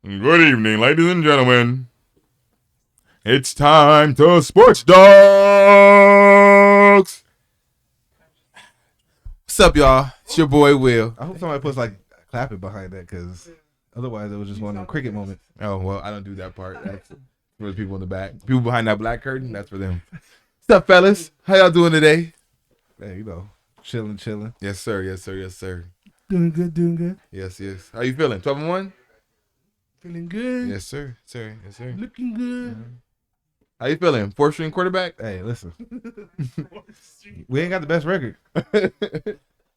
Good evening, ladies and gentlemen. It's time to Sports Dogs. What's up, y'all? It's your boy Will. I hope somebody puts like clapping behind that, because otherwise it was just one of them cricket moments. Oh, well, I don't do that part. That's for the people in the back. People behind that black curtain, that's for them. What's up, fellas? How y'all doing today? Hey, chilling. Yes, sir. Yes, sir. Yes, sir. Doing good. Yes, yes. How you feeling? 12-1? Feeling good. Yes, sir. Sir. Yes, sir. Looking good. How you feeling? 4th-string quarterback? Hey, listen, we ain't got the best record, but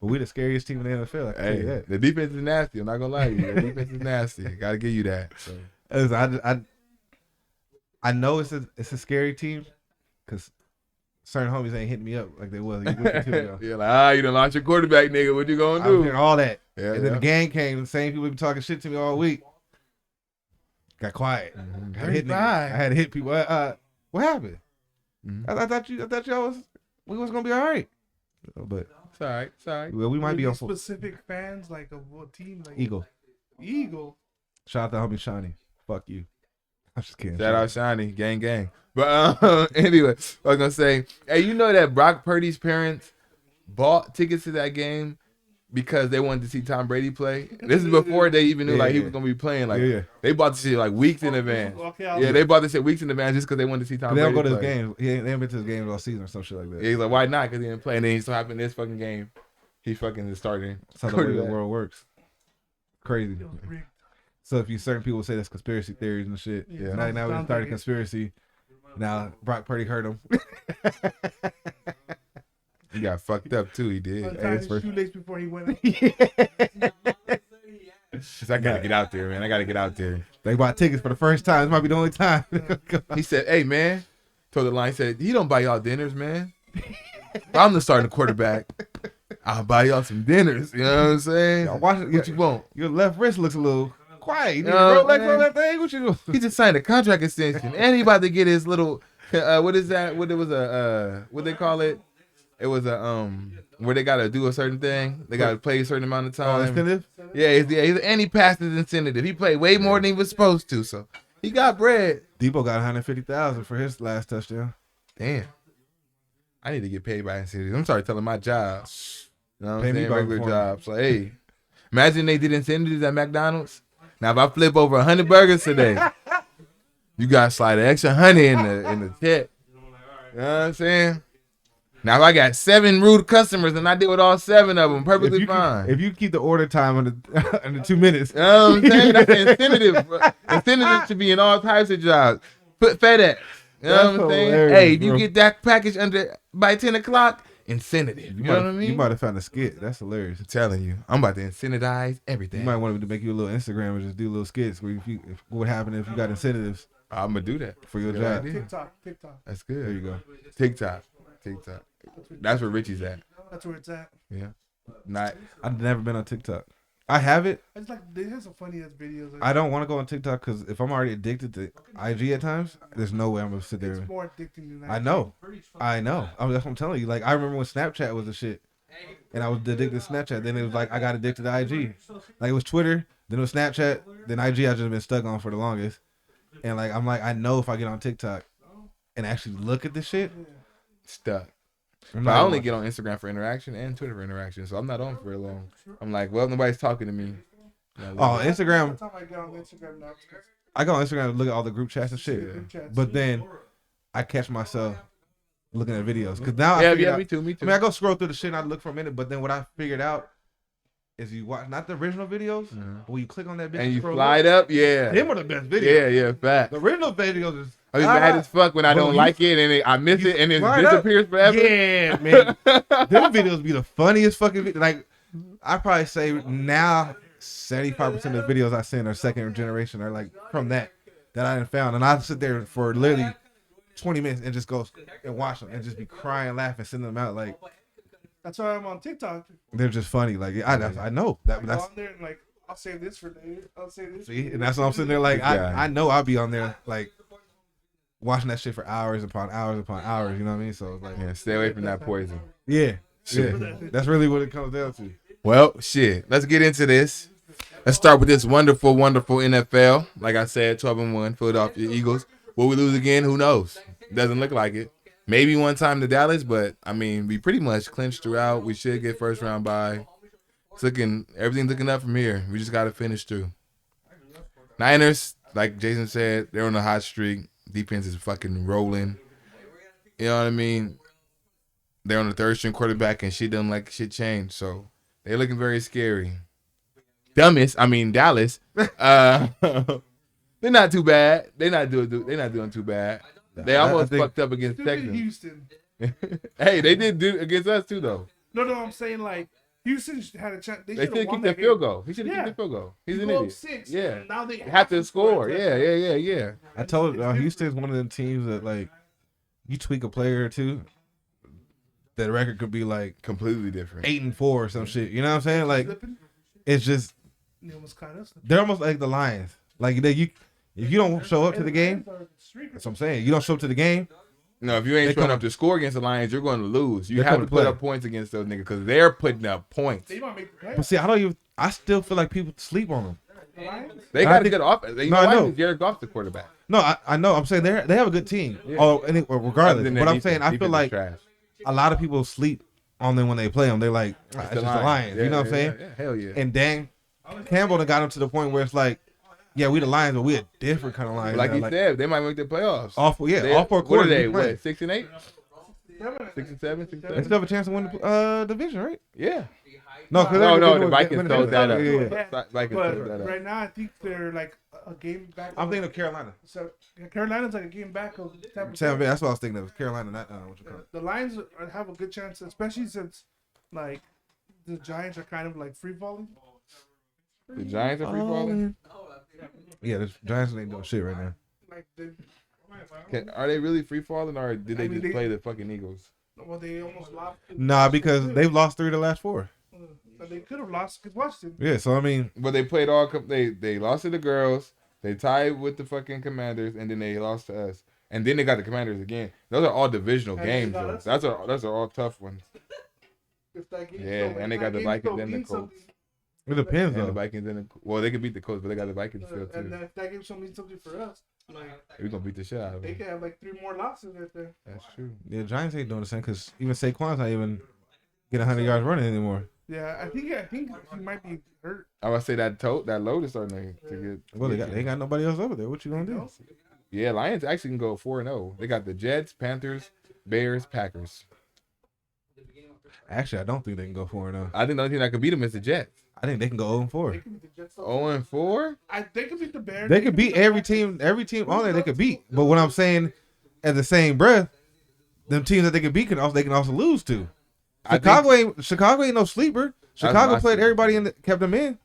we the scariest team in the NFL. I can tell you Hey, that. the defense is nasty. I'm not gonna lie to you. The defense is nasty. Gotta give you that. So. Listen, I know it's a scary team because certain homies ain't hitting me up like they was. Yeah, like, you done launched your quarterback, nigga. What you gonna I was do? hearing all that, Yeah, and then the gang came. The same people been talking shit to me all week. Got quiet. Mm-hmm. I had to hit people. What happened? Mm-hmm. I thought y'all we was gonna be all right, but It's all right. It's all right. well, we might be on specific fans like of what team? Like Eagle. Shout out to homie Shawnee. Fuck you. I'm just kidding. Shout out Shiny, gang. But anyway, I was gonna say, hey, you know that Brock Purdy's parents bought tickets to that game because they wanted to see Tom Brady play. This is before they even knew he was gonna be playing. Like they bought the shit like weeks in advance. They bought the shit weeks in advance just because they wanted to see Tom Brady. They don't go to play. his games. They ain't been to his games all season or some shit like that. Yeah, he's like, why not? Because he didn't play. And then he so happened this fucking game, he fucking is starting. That's how the way the world works. Crazy. So if you certain people say that's conspiracy theories and shit. Yeah. Now we started conspiracy. Now Brock Purdy hurt him. He got fucked up too. He did. Untied his shoelace before he went. I gotta get out there, man. I gotta get out there. They bought tickets for the first time. This might be the only time. He said, "Hey, man," told the line, said, "He don't buy y'all dinners, man. I'm the starting quarterback. I'll buy y'all some dinners." You know what I'm saying? Y'all watch it. What you want? Your left wrist looks a little quiet. You need No, a Rolex man. on that thing? What you doing? He just signed a contract extension, and he about to get his little. What is that? What it was what they call it? It was where they gotta do a certain thing. They gotta play a certain amount of time. Incentive? Yeah, and he passed his incentive. He played way more than he was supposed to, so he got bread. Debo got $150,000 for his last touchdown. Damn. I need to get paid by incentives. I'm sorry telling my job. You know what Pay I'm me saying? by Regular performance. job. So, hey, imagine they did incentives at McDonald's. Now, if I flip over 100 burgers today, you got to slide an extra 100 in the check. You know what I'm saying? Now, if I got 7 rude customers and I deal with all 7 of them, perfectly fine. If you keep the order time under 2 minutes. You know what I'm saying? That's an incentive. Bro. Incentives should be in all types of jobs. Put FedEx. You know That's what I'm saying? hilarious, Hey, if you bro. get that package by 10 o'clock, incentive. You know what I mean? You might have found a skit. That's hilarious. I'm telling you, I'm about to incentivize everything. You might want to make you a little Instagram and just do little skits where what would happen if you got incentives I'm gonna do that for your Good job. idea. TikTok. That's There good. you go. TikTok. That's where Richie's at. That's where it's at. Yeah. Not. I've never been on TikTok. I have it. It's like they have some funny ass videos. I don't want to go on TikTok because if I'm already addicted to IG at times, there's no way I'm gonna sit there. It's more addicting than that. I know. That's what I'm telling you. Like I remember when Snapchat was the shit, and I was addicted to Snapchat. Then it was like I got addicted to IG. Like it was Twitter, then it was Snapchat, then IG. I just been stuck on for the longest. And like I'm like I know if I get on TikTok and actually look at this shit, Stuck. I'm But not I only gonna- get on Instagram for interaction and Twitter for interaction, so I'm not on for very long. I'm like, well, nobody's talking to me. Oh, Instagram. Every time I get on Instagram now, it's 'cause I go on Instagram to look at all the group chats and shit. group chats. But then I catch myself looking at videos because now yeah, me too. I mean, I go scroll through the shit and I look for a minute, but then what I figured out is you watch not the original videos, but when you click on that bitch And you scroll slide up, yeah. them are the best videos. Yeah, fact. The original videos is I be mad as fuck when I Bro, don't you- like it and I miss it and it slide up. disappears forever. Yeah, man. Them videos be the funniest fucking videos. Like I probably say now 75% of the videos I send are second generation or like from that I done found, and I sit there for literally 20 minutes and just go and watch them and just be crying, laughing, sending them out like that's why I'm on TikTok. they're just funny. Like I know that I go that's on there and like I'll save this for later. I'll save this. see, and that's what I'm sitting there like Yeah. I know I'll be on there like watching that shit for hours upon hours upon hours. You know what I mean? So it's like Yeah, stay away from that poison. yeah, Shit. that's really what it comes down to. Well, shit. Let's get into this. Let's start with this wonderful, wonderful NFL. Like I said, 12-1, Philadelphia Eagles. Will we lose again? Who knows? Doesn't look like it. Maybe one time to Dallas, but I mean, we pretty much clinched throughout. We should get first round bye. Everything's looking up from here. We just got to finish through. Niners, like Jason said, they're on a hot streak. Defense is fucking rolling. You know what I mean? They're on the third string quarterback, and shit doesn't like shit change. So they're looking very scary. Dallas. They're not too bad. They're not doing too bad. They almost fucked up against Texans. Houston. Hey, they did do against us too, though. No, I'm saying like Houston had a chance. They should have kicked that field goal. He should have kicked the field goal. He's an idiot. 6, yeah. Now they have to score. Yeah. I told Houston's one of them teams that like you tweak a player or two, the record could be like completely different, 8-4 or some shit. You know what I'm saying? Like it's just they're almost like the Lions. Like if you don't show up to the game, that's what I'm saying. You don't show up to the game. No, if you ain't showing up to score against the Lions, you're going to lose. You have to put up points against those niggas because they're putting up points. But see, I still feel like people sleep on them. They got a good offense. I know. Jared Goff's the quarterback. No, I know. I'm saying they have a good team. Yeah. Oh, regardless. But I'm saying I feel like a lot of people sleep on them when they play them. They're like, it's just the Lions. Yeah, you know what I'm saying? Yeah, hell yeah. And Dan Campbell got him to the point where it's like, yeah, we the Lions, but we a different kind of Lions. Like he said, they might make the playoffs. All four quarters. What are they? What, 6 and 8? 6 and 7? 6 and 7? They still have a chance to win the division, right? Yeah. No, the Vikings sold that up. Yeah. Vikings sold that up. Right now, I think they're like a game back. I'm thinking of Carolina. So Carolina's like a game back of Tampa Bay. That's what I was thinking of. Carolina, not what you call it. The Lions have a good chance, especially since like the Giants are kind of like free falling. The Giants are free falling. Yeah, the Giants ain't doing shit right now. Like are they really free falling, or did they just play the fucking Eagles? Well, they almost lost. Nah, because they've lost 3 of the last 4. But they could have lost because Washington. Yeah, so I mean, but they played all. They lost to the girls. They tied with the fucking Commanders, and then they lost to us. And then they got the Commanders again. Those are all divisional games, though. Those are all tough ones. And they got the Vikings and the Colts. It depends, though. The Vikings and they could beat the Colts, but they got the Vikings still too. And if that game means something for us, like we're gonna beat the shit out of them. They could have like 3 more losses right there. That's true. Yeah, Giants ain't doing the same because even Saquon's not even getting 100 yards running anymore. Yeah, I think he might be hurt. I would say that load is starting to get. Well, they ain't got nobody else over there. What you gonna do? Yeah, Lions actually can go 4-0. They got the Jets, Panthers, Bears, Packers. Actually, I don't think they can go 4-0. I think the only team that could beat them is the Jets. I think they can go 0-4. 0-4? They could beat the Bears. They could beat every team on there they could beat. But what I'm saying, at the same breath, them teams that they can beat they can also lose to. Chicago ain't no sleeper. Chicago played everybody kept them in.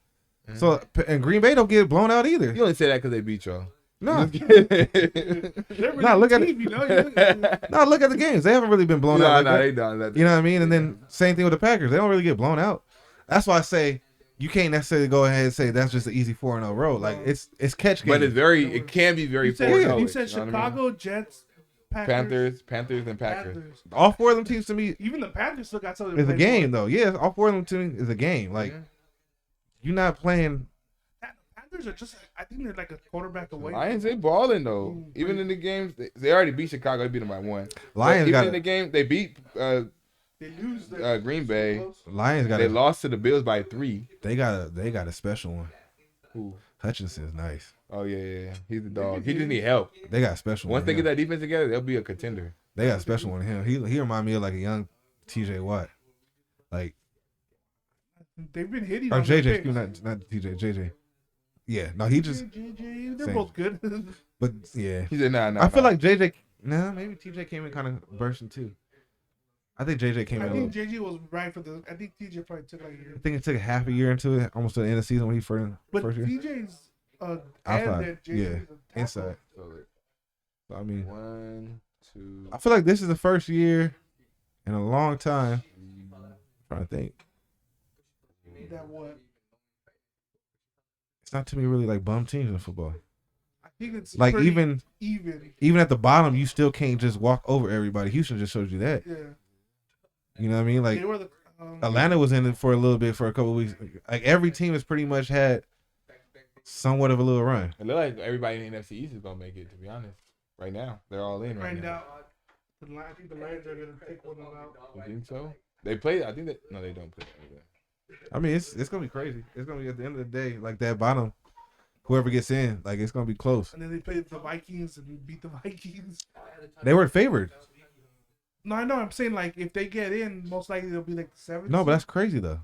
Mm-hmm. So and Green Bay don't get blown out either. You only say that because they beat y'all. No. Look at it. No, look at the games. They haven't really been blown out. They don't. You know what I mean? And then same thing with the Packers. They don't really get blown out. That's why I say you can't necessarily go ahead and say that's just an easy 4-0 road. Like it's catch game. But it can be very 4-0. You said Chicago, Jets, Panthers, and Packers. All 4 of them teams to me. Even the Panthers still got something. It's a game though. Yeah, all 4 of them to me is a game. Like you're not playing. Panthers are just. I think they're like a quarterback away. Lions ain't balling though. Even in the games, they already beat Chicago. They beat them by 1. Lions even in the game, they beat. They lose Green Bay. Lions got. They lost to the Bills by 3. They got a special one. Who? Hutchinson's nice. Oh yeah. He's the dog. He just need help. They got a special one. Once they get that defense together, they'll be a contender. They got a special one. Him. He remind me of like a young TJ Watt. Like they've been hitting. Or JJ, not TJ, JJ. Yeah, no, he just. They're both good. But yeah, he said nah. I feel like JJ. Nah, maybe TJ came in kind of bursting too. I think JJ came in. I think JJ was right for the. I think TJ probably took like a year. I think it took half a year into it, almost to the end of the season when he first year. TJ's outside, inside. So, I mean, 1, 2. I feel like this is the first year in a long time. I'm trying to think. That what? It's not too many really like bum teams in football. I think it's like even at the bottom, you still can't just walk over everybody. Houston just showed you that. Yeah. You know what I mean? Like they were the Atlanta was in it for a little bit for a couple of weeks. Like every team has pretty much had somewhat of a little run. It look like everybody in the NFC East is gonna make it. To be honest, right now they're all in right now. I think the Lions are gonna take one out. You think so? They play. I think that no, they don't play. I mean, it's gonna be crazy. It's gonna be at the end of the day, like that bottom, whoever gets in, like it's gonna be close. And then they played the Vikings and beat the Vikings. They weren't favored. No, I know. I'm saying like if they get in, most likely they'll be like the 7th. No, but that's crazy though.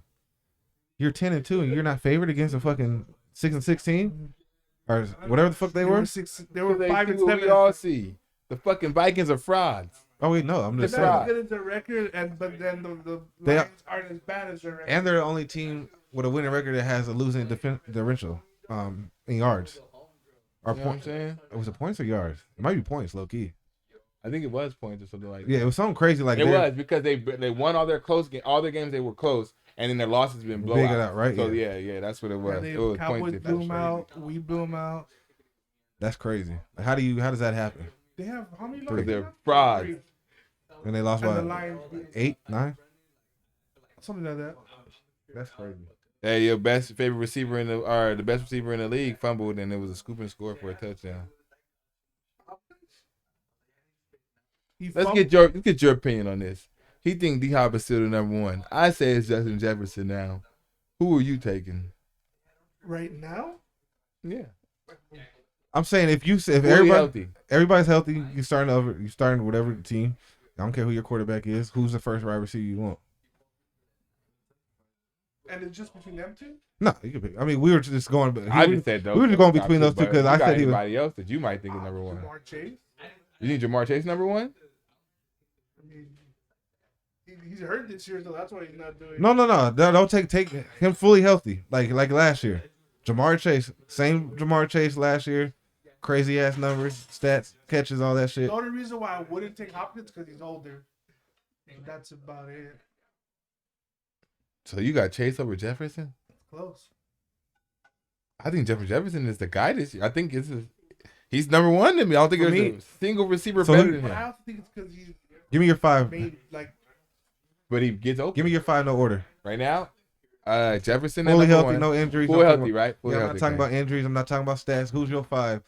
You're 10-2 and you're not favored against a fucking 6-16 or whatever the fuck they were. They were 5 and 7. We all see the fucking Vikings are frauds. Oh wait, no, I'm just They're saying. not good at their record, but then the They Lions aren't as bad as their record. And they're the only team with a winning record that has a losing differential in yards. Or You know what I'm saying? Was it points or yards? It might be points, low key. I think it was points or something like that. Yeah, it was something crazy like it that. was because they won all their all their games they were close, and then their losses been Big blowouts. it out, right? So yeah, that's what it was. Yeah, It was Cowboys points blew them difference. out. We blew them out. That's crazy. Like, how does that happen? They have how many? Three. losses They're now? frauds. 3. And they lost And the by Lions, 8, 9. something like that. That's crazy. Hey, your favorite receiver the best receiver in the league fumbled, and it was a scoop and score for a touchdown. Let's get your opinion on this. He think D Hop is still the number one. I say it's Justin Jefferson now. Who are you taking? right now. Yeah, I'm saying if everybody's healthy, you starting whatever team. I don't care who your quarterback is. Who's the first wide receiver you want? And it's just between them two. No, you can pick. I mean, we were just going. I just said those. We were just going between those two because I said he was. Anybody else that you might think is number one? Jamar Chase. You think Jamar Chase number one? I mean, he's hurt this year, so that's why he's not doing. No. Don't take him fully healthy like last year. Jamar Chase, same Jamar Chase last year. Crazy ass numbers, stats, catches, all that shit. The only reason why I wouldn't take Hopkins because he's older. And that's about it. So you got Chase over Jefferson? Close. I think Jefferson is the guy this year. I think he's number one to me. I don't think there's a single receiver better than But I him. also think it's because he's Give me your 5. made like But he gets open. Give me your 5, no order. Right now, Jefferson Fully number healthy, one. no injuries. Full no healthy, right? Full Yeah, I'm healthy, not talking about injuries. I'm not talking about stats. Who's your 5?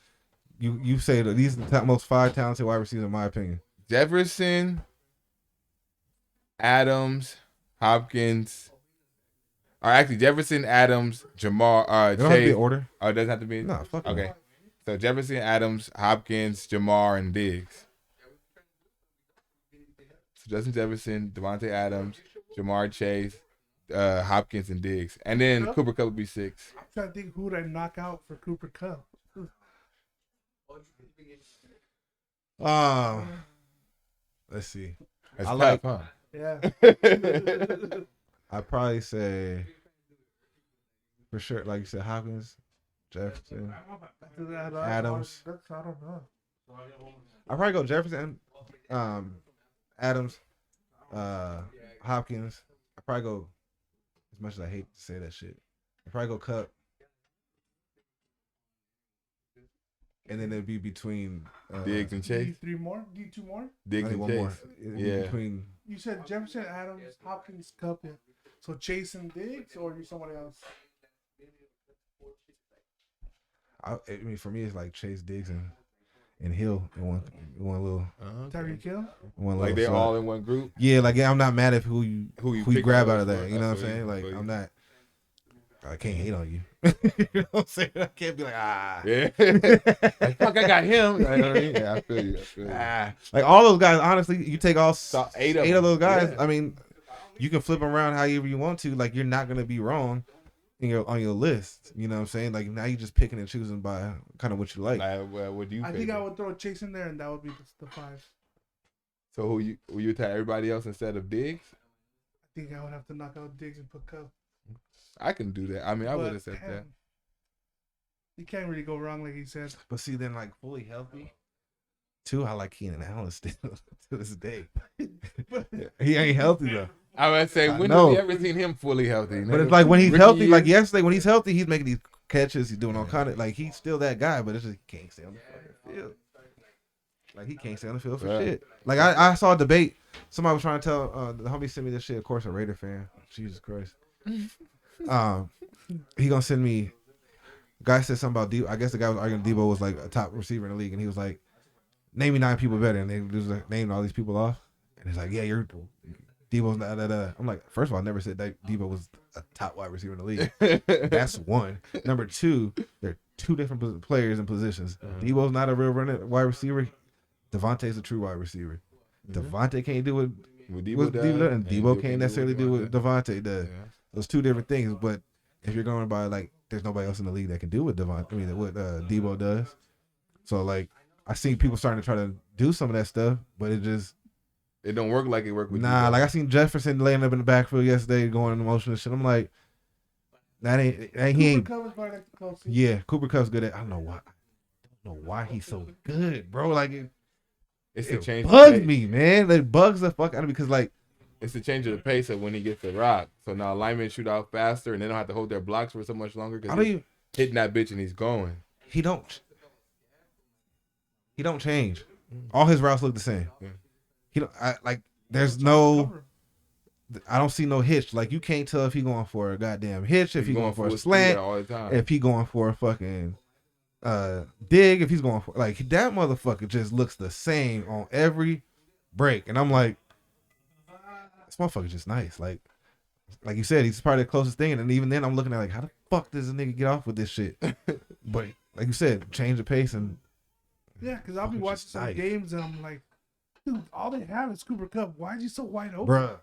You say that these are the most 5 talented wide receivers in my opinion. Jefferson, Adams, Hopkins. Or actually, Jefferson, Adams, Jamar, It don't have to be Chase. order. Oh, it doesn't have to be. No, fuck no. Okay. So Jefferson, Adams, Hopkins, Jamar, and Diggs. So Justin Jefferson, Devontae Adams, Jamar Chase, Hopkins, and Diggs. And then Cooper Kupp would be 6. I'm trying to think who would I knock out for Cooper Kupp. Let's see. That's I tough, like- huh? Yeah. I'd probably say for sure, like you said, Hopkins, Jefferson. Adams. I don't know. I'd probably go Jefferson, Adams, Hopkins. I'd probably go, as much as I hate to say that shit, I'd probably go Cup. And then it'd be between Diggs and Chase. Need 3 more? Need 2 more? Diggs only and one Chase. more. It'd be Yeah. between You said Jefferson, Adams, Hopkins, Kupp. Yeah. So Chase and Diggs, or you somebody else? I mean, for me, it's like Chase, Diggs, and Hill in one little. Tyreek Hill. One Like little they're slot. all in one group. Yeah, like I'm not mad at who you pick grab out out of of that. those You know what I'm spots. saying? Like Absolutely. I'm not. I can't hate on you. You know what I'm saying? I can't be like Yeah. Like, fuck, I got him. You know what I mean? Yeah, I feel you. like all those guys. Honestly, you take all So 8 8 of those guys. Yeah. I mean, you can flip them around however you want to. Like you're not gonna be wrong on your list. You know what I'm saying? Like now you're just picking and choosing by kind of what you like. Well, what do you I favor? think I would throw Chase in there, and that would be the 5. So who you tag everybody else instead of Diggs? I think I would have to knock out Diggs and put Kupp. I can do that. I mean, I would But, have said that. damn, you can't really go wrong, like he said. But see, then like fully healthy. Too, I like Keenan Allen still to this day. He ain't healthy though. I would say, I when know. have we ever seen him fully healthy? But it's like when he's Rookie healthy, year? like yesterday, when he's healthy, he's making these catches, he's doing all kind of like he's still that guy, but it's just he can't stay on the fucking field. Like he can't stay on the field for Right. shit. Like I saw a debate. Somebody was trying to tell the homie sent me this shit. Of course, a Raider fan. Jesus Christ. He gonna send me. Guy said something about Debo. I guess the guy was arguing Debo was like a top receiver in the league, and he was like, "Name me 9 people better," and they just like, named all these people off. And he's like, "Yeah, you're Debo's not that." I'm like, first of all, I never said that Debo was a top wide receiver in the league. That's one. Number two, they're 2 different players and positions. Debo's not a real running wide receiver. Devontae's a true wide receiver. Devontae can't do what Debo does, and Debo can't necessarily do what Devontae does. Yeah. Those 2 different things. But if you're going by like, there's nobody else in the league that can do what what Debo does. So like, I seen people starting to try to do some of that stuff, but it don't work like it worked with nah. Debo. Like I seen Jefferson laying up in the backfield yesterday, going in motion and shit. I'm like, that ain't he ain't. Cooper Kupp is probably like the closest. Yeah, Cooper Kupp's good at. I don't know why he's so good, bro. Like It's the it change. bugs me, man. It bugs the fuck out of me because like. It's the change of the pace of when he gets the rock. So now linemen shoot out faster, and they don't have to hold their blocks for so much longer because he's hitting that bitch and he's going. He don't change. All his routes look the same. Yeah. He don't there's no. I don't see no hitch. Like you can't tell if he going for a goddamn hitch, if he going for a slant, all the time. if he going for a fucking dig, if he's going for like that motherfucker just looks the same on every break, and I'm like, this motherfucker's just nice. Like you said, he's probably the closest thing, and even then I'm looking at like, how the fuck does a nigga get off with this shit? But like you said, change the pace and Yeah, because I'll be Fucking watching just some nice. games and I'm like, dude, all they have is Cooper Kupp. Why is he so wide open? bruh,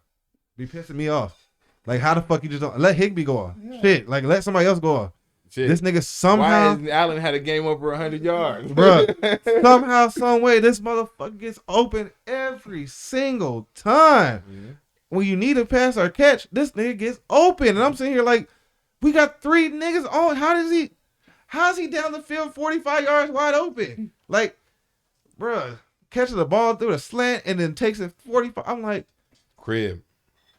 be pissing me off. Like how the fuck you just don't let Higbee go off? Yeah. Shit, like let somebody else go off. Shit. This nigga Why somehow, hasn't Allen had a game over 100 yards? bruh, somehow, some way, this motherfucker gets open every single time. Yeah. When you need a pass or catch, this nigga gets open, and I'm sitting here like, we got 3 niggas on. How's he down the field 45 yards wide open? Like, bruh, catches the ball through a slant and then takes it 45. I'm like, Crib.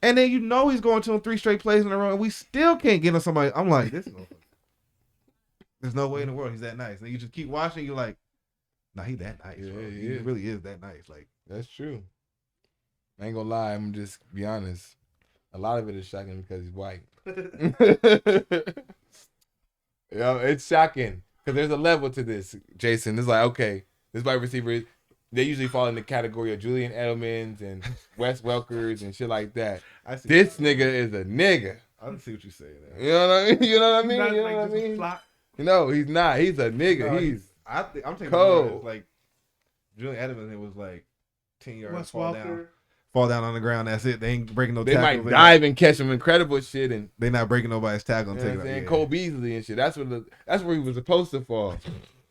and then you know he's going to him 3 straight plays in a row, and we still can't get on somebody. I'm like, this motherfucker. There's no way in the world he's that nice. And you just keep watching, you're like, nah, he that nice. Yeah, Bro. he He is. really is that nice. Like, That's true. I ain't gonna lie. I'm just be honest. A lot of it is shocking because he's white. It's shocking because there's a level to this, Jason. It's like, okay, this wide receiver, they usually fall in the category of Julian Edelmans and Wes Welkers and shit like that. I see. This nigga is a nigga. I see what you're saying. There. You know what I mean? You know what I mean? Not You know like what I just a mean? flat- No, he's not. He's a nigga. No, He's I'm taking cold. like Julian Edelman. It was like 10 yards Wes fall down on the ground. That's it. They ain't breaking no they tackles. might dive and catch some incredible shit and They not breaking nobody's tackle and you know taking what I'm it. saying? Yeah. Cole Beasley and shit. That's where he was supposed to fall.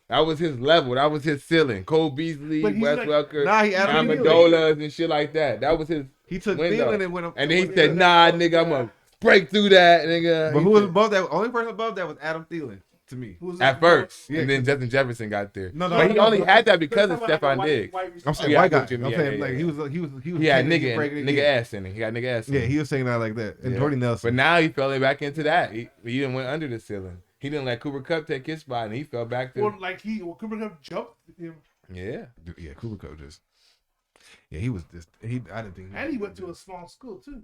That was his level. That was his ceiling. Cole Beasley, But he's Wes like- Welker, Nah, he Adam Thielen. Amendolas and shit like that. That was his He took window. Thielen and went up. And then he said, nah, nigga, I'm gonna break through that, nigga. But He who was said- above that? Only person above that was Adam Thielen to me. Who's at that? first? Yeah, And then Justin Jefferson got there. No, But he only had that because of Let's talk Stephon about Diggs. I'm saying yeah, I white get guy. what you I'm mean. saying Yeah, like yeah. he was. He had tending to break nigga it. ass in it. He got nigga ass in Yeah, it. he was saying that like that. And Yeah. Jordy But Nelson. now he fell back into that. He didn't went under the ceiling. He didn't let Cooper Kupp take his spot, and he fell back to. Well, like Cooper Kupp jumped him, Yeah. Yeah, Cooper Kupp just. Yeah, he was just. I didn't think. and he went to a small school too.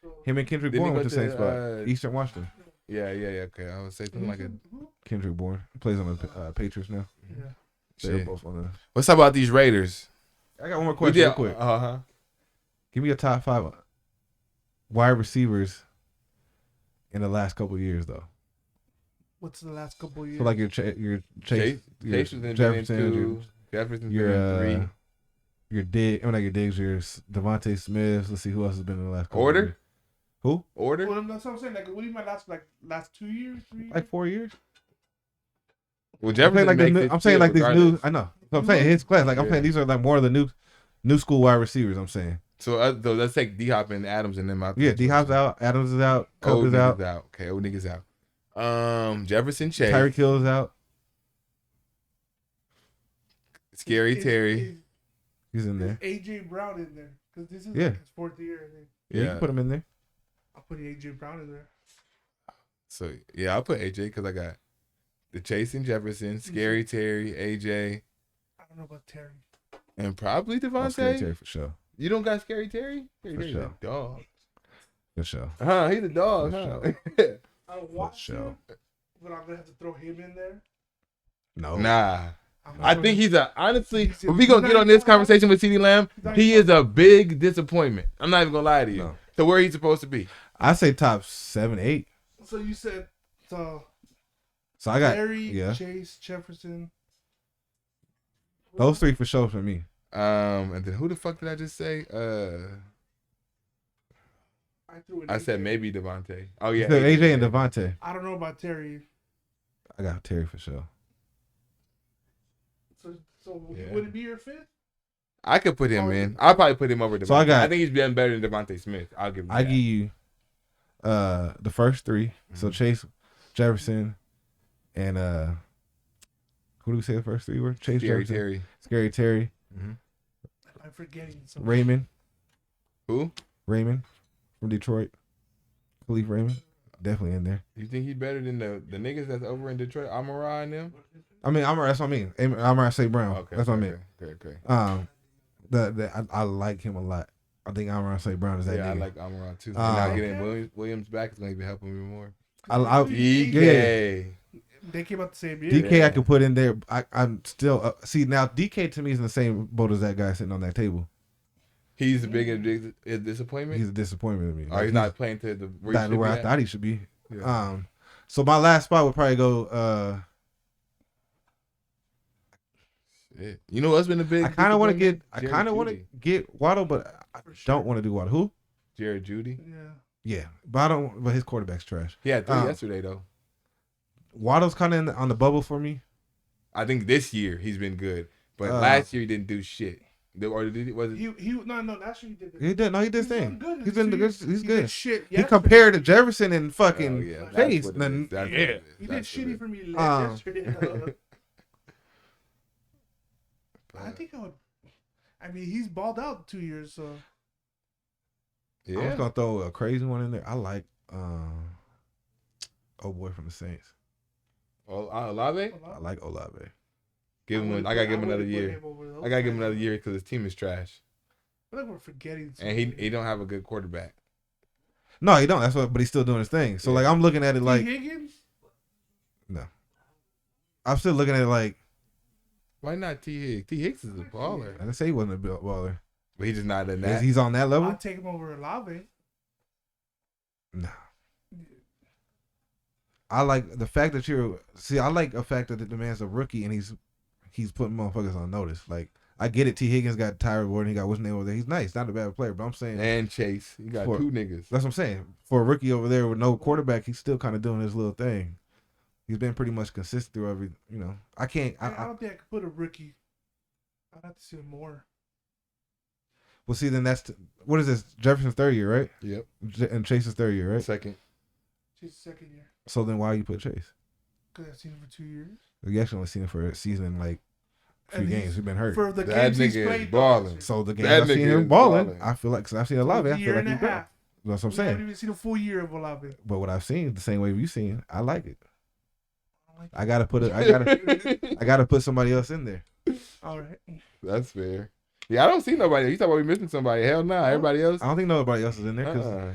So, Him and Kendrick Didn't he Bourne go went to the same to, spot. Eastern Washington. Yeah. Okay, I would say something like a. Kendrick Bourne plays on the Patriots now. yeah. They're Shit. both on the. Let's talk about these Raiders. I got one more question real quick. Uh-huh. Give me a top 5 wide receivers in the last couple of years, though. What's the last couple of years? So like your Chase, Chase your was in Jefferson, two. Jefferson's your been in 3. your Diggs, not your Diggs, your Devontae Smith. Let's see who else has been in the last couple Order? of years. Who? Order? Well, that's what I'm saying. Like, what do you mean last 2 years? 3 years? Like 4 years? Well, I'm saying Jefferson like makes it I'm saying still like these new. regardless. I know. So I'm saying his class. Like I'm Yeah. saying these are like more of the new school wide receivers. I'm saying. So let's take D Hop and Adams and them out. Yeah, D Hop's out. Adams is out. Cup Old is niggas out. Okay, old niggas out. Jefferson Chase. Tyreek Hill is out. Scary Is- Terry. is- He's in is there. AJ Brown in there because this is Yeah. like his 4th year. I think Yeah, you can put him in there. I'll put AJ Brown in there. So yeah, I'll put AJ because I got the Chase and Jefferson, Scary Terry, AJ. I don't know about Terry. And probably Oh, Scary Devontae. Terry for sure. You don't got Scary Terry? Scary For Terry's sure. a dog. For sure. Huh? He's a dog, For huh? I watched sure. him, but I'm gonna have to throw him in there. No. Nah. I'm I gonna- think he's a honestly. He's a- If we gonna he's get not on this even- conversation with CeeDee Lamb, he's not he even- is a big disappointment. I'm not even gonna lie to you. No. To where he's supposed to be. I say top 7, 8. So you said So I got Terry, Chase, Jefferson. those 3 for sure for me. And then who the fuck did I just say? I threw in I said AJ. maybe Devontae. Oh yeah, AJ and Devontae. I don't know about Terry. I got Terry for sure. So Yeah. would it be your fifth? I could put him in. I'll probably put him over Devontae. So I think he's been better than Devontae Smith. I'll give him I that. give you the first 3. So Chase, Jefferson, and who do we say the first 3 were? Chase, Scary Jefferson, Terry. Scary Terry, I'm forgetting. Raymond Who? from Detroit. Khalif Raymond. Definitely in there. You think he's better than the niggas that's over in Detroit? Amara and them? I mean, that's what I mean. Amar St. Brown. Okay. That's what I mean. Okay. I like him a lot. I think Amar St. Brown is that Yeah, I nigga. like Amara too. And now getting Williams back is going to help him even more. DK. They came out the same year. DK I could put in there. I'm still see now. DK to me is in the same boat as that guy sitting on that table. He's a big disappointment. He's a disappointment to me. Or he's not playing to the where I thought he should be. Yeah. So my last spot would probably go. Shit. You know what's been a big? I kind of want to get. I Jared kind of want to Jeudy. get Waddle, but I don't want to do Waddle. Who? Jared Judy. Yeah. Yeah, but I don't. But his quarterback's trash. He had 3 yesterday though. Waddle's kind of on the bubble for me. I think this year he's been good, but last year he didn't do shit. Or did he? Was it? No. Last year he did. He did. No, he did his thing. Good. He's been good. He's He good. did shit. He compared to Jefferson and fucking Oh, yeah, that's Chase. what it Then, is. That's yeah. what it is. He did That's what it shitty is. for me yesterday. I But, think I would. I mean, he's balled out 2 years, so. yeah. I'm just gonna throw a crazy one in there. I like boy from the Saints. Olave? I like Olave. Give him. I gotta give him another year. I gotta give him another year because his team is trash, I think we're forgetting. and he don't have a good quarterback. No, he don't. That's what. But he's still doing his thing. So Yeah. like, I'm looking at it like Higgins. I'm still looking at it like Why not T Higgs? T Higgs is a baller, I didn't say he wasn't a baller. but he's just not in that. He's on that level. I'll take him over Olave. No. I like the fact that I like the fact that the man's a rookie and he's putting motherfuckers on notice. Like, I get it. T. Higgins got Tyrod Ward and he got what's his name over there. He's nice, not a bad player, but I'm saying And Chase, you got 2 niggas. that's what I'm saying. For a rookie over there with no quarterback, he's still kind of doing his little thing. He's been pretty much consistent through every. I can't. I don't think I could put a rookie. I'd have to see more. Well, see, then what is this? Jefferson's 3rd year, right? Yep. And Chase's 3rd year, right? Second. She's second year. So then why you put Chase? Because I've seen him for 2 years. You actually only seen him for a season and like a few And games. He's been hurt. For the That games he's nigga is played, balling. So the games That I've seen nigga him is balling, balling. I feel like, because I've seen Olave, I feel year like and a he's better. half. That's what I'm We haven't saying. even seen a full year of Olave. But what I've seen, the same way you've seen, I like it. I like I gotta put somebody else in there. All right. That's fair. Yeah, I don't see nobody. You talking about we missing somebody? Hell no. Everybody else. I don't think nobody else is in there because Uh-uh.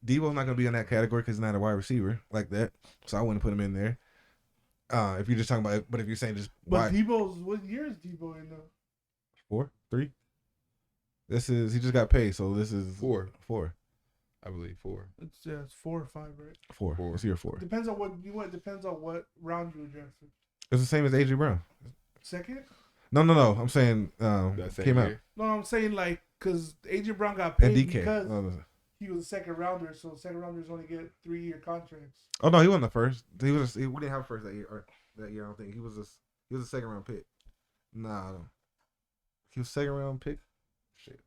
Debo's not gonna be in that category because he's not a wide receiver like that. So I wouldn't put him in there. If you're just talking about, but if you're saying just But why what year is Debo in though? 4, 3? He just got paid, so this is 4. 4. I believe 4. It's 4 or 5, right? 4. It's year 4. Depends on what you want. Depends on what round you were drafted. It's the same as AJ Brown. Second? No. I'm saying That same came out year. No, I'm saying like because AJ Brown got and paid DK. because No. he was a second rounder, so second rounders only get 3-year contracts. Oh no, he wasn't the first. We didn't have a first that year. Or that year, I don't think he was a second round pick. Nah, I don't. He was second round pick. Shit,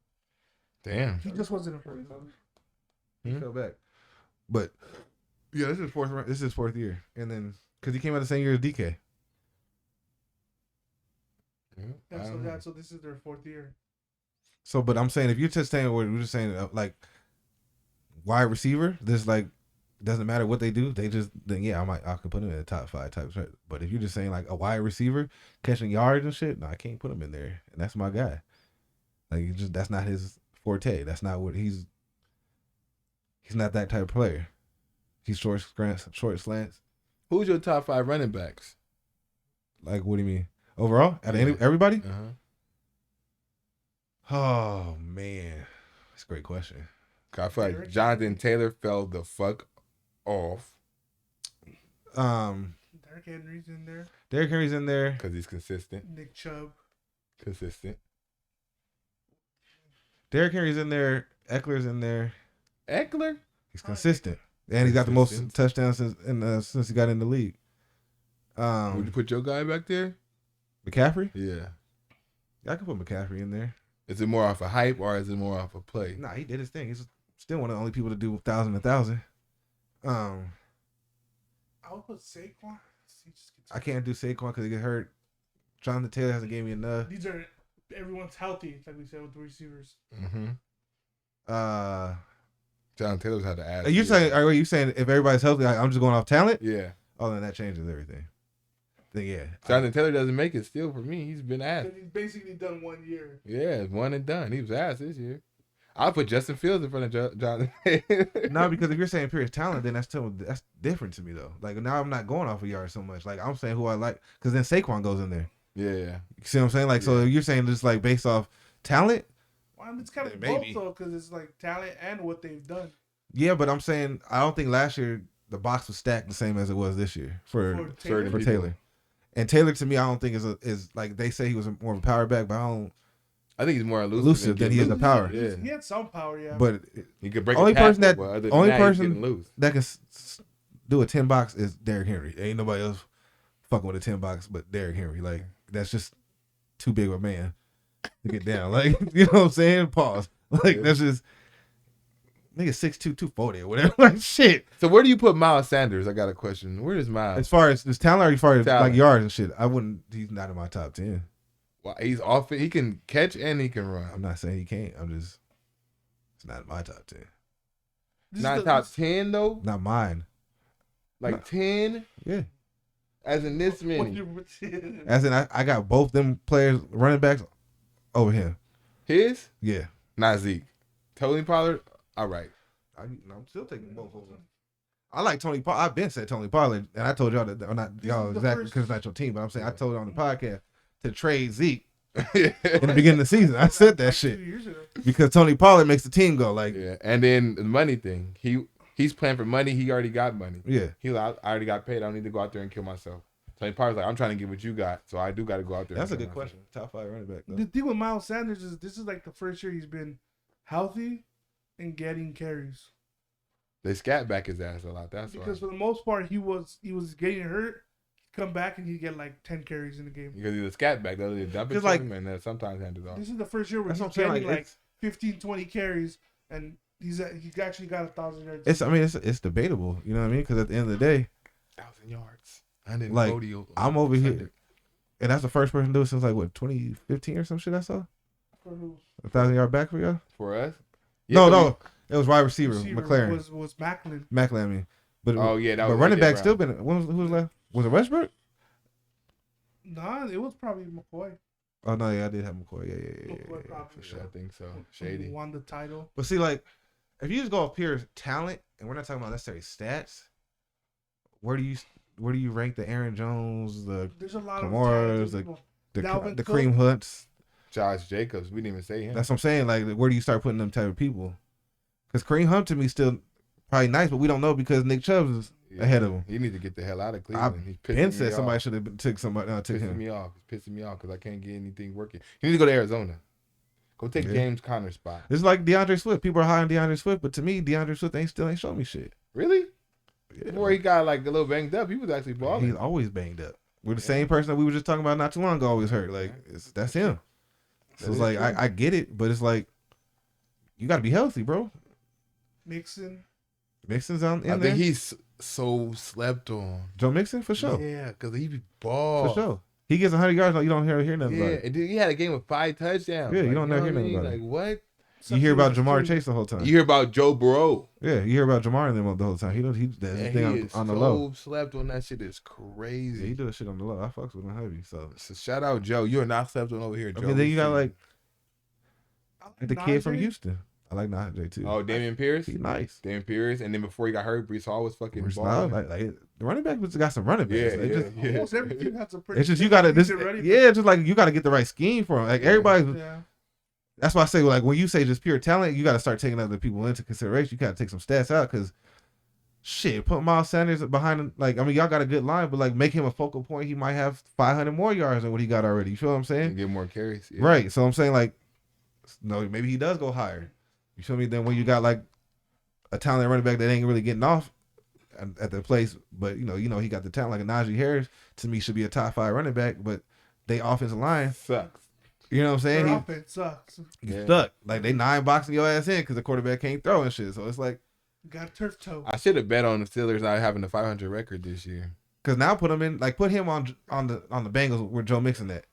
Damn. He just wasn't a first. he fell back. But yeah, this is fourth. This is his 4th year, and then because he came out the same year as DK. Yeah, So this is their 4th year. So, but I'm saying if you're just saying we're just saying like wide receiver, this like doesn't matter what they do. They just then I can put him in the top 5 types. Right? But if you're just saying like a wide receiver catching yards and shit, no, I can't put him in there, and that's my guy. Like that's not his forte. That's not what he's not that type of player. He's short slants. Who's your top 5 running backs? Like, what do you mean? Overall? Everybody? Uh-huh. Oh, man. That's a great question. I feel like Jonathan Taylor fell the fuck off. Derrick Henry's in there. Derrick Henry's in there. Because he's consistent. Nick Chubb. Consistent. Derrick Henry's in there. Eckler's in there. Eckler? He's consistent. And he's got the most touchdowns since he got in the league. Would you put your guy back there? McCaffrey? Yeah. I could put McCaffrey in there. Is it more off of hype or is it more off of play? Nah, he did his thing. He's still one of the only people to do 1,000. I would put Saquon. I can't do Saquon because he get hurt. Jonathan Taylor hasn't gave me enough. These are everyone's healthy, like we said with the receivers. Mm-hmm. Jonathan Taylor's had to ask. Are you saying if everybody's healthy, I'm just going off talent? Yeah. Oh, then that changes everything. Then yeah. Jonathan Taylor doesn't make it still for me. He's been asked. He's basically done 1 year. Yeah, one and done. He was asked this year. I'll put Justin Fields in front of Jonathan. No, because if you're saying pure talent, then that's different to me though. Like now I'm not going off of yards so much. Like I'm saying who I like, because then Saquon goes in there. Yeah. You see what I'm saying? Like so you're saying just like based off talent. Well, it's kind of maybe. both though, because it's like talent and what they've done. Yeah, but I'm saying I don't think last year the box was stacked the same as it was this year for Taylor. And Taylor to me, I don't think is like they say he was more of a power back, but I think he's more elusive than he is a power. Yeah. He had some power, yeah. But he could break only a tackle, person that but only that, person that can do a 10 box is Derrick Henry. Ain't nobody else fucking with a 10 box but Derrick Henry. Like that's just too big of a man to get down. Like you know what I'm saying? Pause. Like that's just nigga 6'2", 240 or whatever. Like shit. So where do you put Miles Sanders? I got a question. Where is Miles? As far as his talent, or as far as like yards and shit, I wouldn't. He's not in my top 10. Well, he's off it. He can catch and he can run. I'm not saying he can't. It's not in my top 10. Not top 10 though. Not mine. Like 10. Yeah. As in this many. As in I got both them players running backs over him. His? Yeah. Not Zeke. Tony Pollard. All right. I'm still taking both of them. I like Tony Pollard. I've been saying Tony Pollard, and I told y'all that, or not y'all exactly because it's not your team, but I'm saying I told you on the podcast to trade Zeke in the beginning of the season. I said that shit because Tony Pollard makes the team go like. Yeah, and then the money thing. He's playing for money. He already got money. Yeah. I already got paid. I don't need to go out there and kill myself. Tony Pollard's like, I'm trying to get what you got, so I do got to go out there. That's a good question. Top 5 running back. Though. The thing with Miles Sanders is this is like the first year he's been healthy and getting carries. They scat back his ass a lot. That's because why. For the most part he was getting hurt. He'd come back and he'd get like 10 carries in the game. Because he's a scat back. They'll dump it to him and sometimes hand it off. This is the first year where he's getting like 15, 20 carries and he actually got 1,000 yards. It's debatable. You know what I mean? Because at the end of the day, 1,000 yards. I didn't like rodeo. I'm over here, and that's the first person to do it since like what 2015 or some shit. I saw 1,000-yard back for y'all. For us? Yeah, no. It was wide receiver McLaren. Was Macklin. Macklin, I mean. But, oh, yeah. That but was running back still been. Who was left? Was it Westbrook? Nah, it was probably McCoy. Oh, no, yeah, I did have McCoy. Yeah. For sure. I think so. Shady. He won the title. But see, like, if you just go off pure talent, and we're not talking about necessarily stats, where do you rank the Aaron Jones, the Kamaras, the Kareem Hunts? Josh Jacobs. We didn't even say him. That's what I'm saying. Like, where do you start putting them type of people? Because Kareem Hunt to me still probably nice, but we don't know because Nick Chubb is ahead of him. He needs to get the hell out of Cleveland. Ben said somebody should have took somebody. Took him. Me off. It's pissing me off because I can't get anything working. He needs to go to Arizona. Go take James Conner's spot. It's like DeAndre Swift. People are high on DeAndre Swift, but to me, DeAndre Swift still ain't showing me shit. Really? Yeah. Before he got like a little banged up, he was actually balling. He's always banged up. We're the same person that we were just talking about not too long ago. Always hurt. Like that's him. So it's like I get it, but it's like you got to be healthy, bro. Mixon's on. I think he's so slept on. Joe Mixon for sure. Yeah, because he be ball for sure. He gets 100 yards. You don't hear nothing about it. And dude, he had a game with 5 touchdowns. Yeah, you don't never hear nothing about it. Like what? You hear about Jamar Chase the whole time. You hear about Joe Burrow. Yeah, you hear about Jamar and them the whole time. He on the low. Slept on. That shit is crazy. Yeah, he do that shit on the low. I fucks with him heavy. So shout out Joe. You're not slept on over here, Joe. I mean, then you got like Like the kid from Najee? Houston. I like Najee too. Oh, Damian Pierce. He's nice. Damian Pierce, and then before he got hurt, Brees Hall was fucking Like, balling. the running back got some running backs. Yeah, They yeah, just, yeah. Almost every team has a pretty. it's just you gotta decent running yeah, it's just like you gotta get the right scheme for him. Like everybody, back. Yeah. that's why I say like when you say just pure talent, you gotta start taking other people into consideration. You gotta take some stats out because shit, put Miles Sanders behind him. Like I mean, y'all got a good line, but like make him a focal point. He might have 500 more yards than what he got already. You feel what I'm saying? And get more carries. Yeah. Right. So I'm saying like, no, maybe he does go higher. You feel me? Then when you got like a talented running back that ain't really getting off at the place, but you know he got the talent like a Najee Harris. To me, should be a top 5 running back, but they offensive line Sucks. You know what I'm saying? Their offense sucks. He's Yeah. stuck. Like they 9-boxing your ass in because the quarterback can't throw and shit. So it's like You got a turf toe. I should have bet on the Steelers not having a 500 record this year. because now put him in like put him on the Bengals where Joe Mixon at.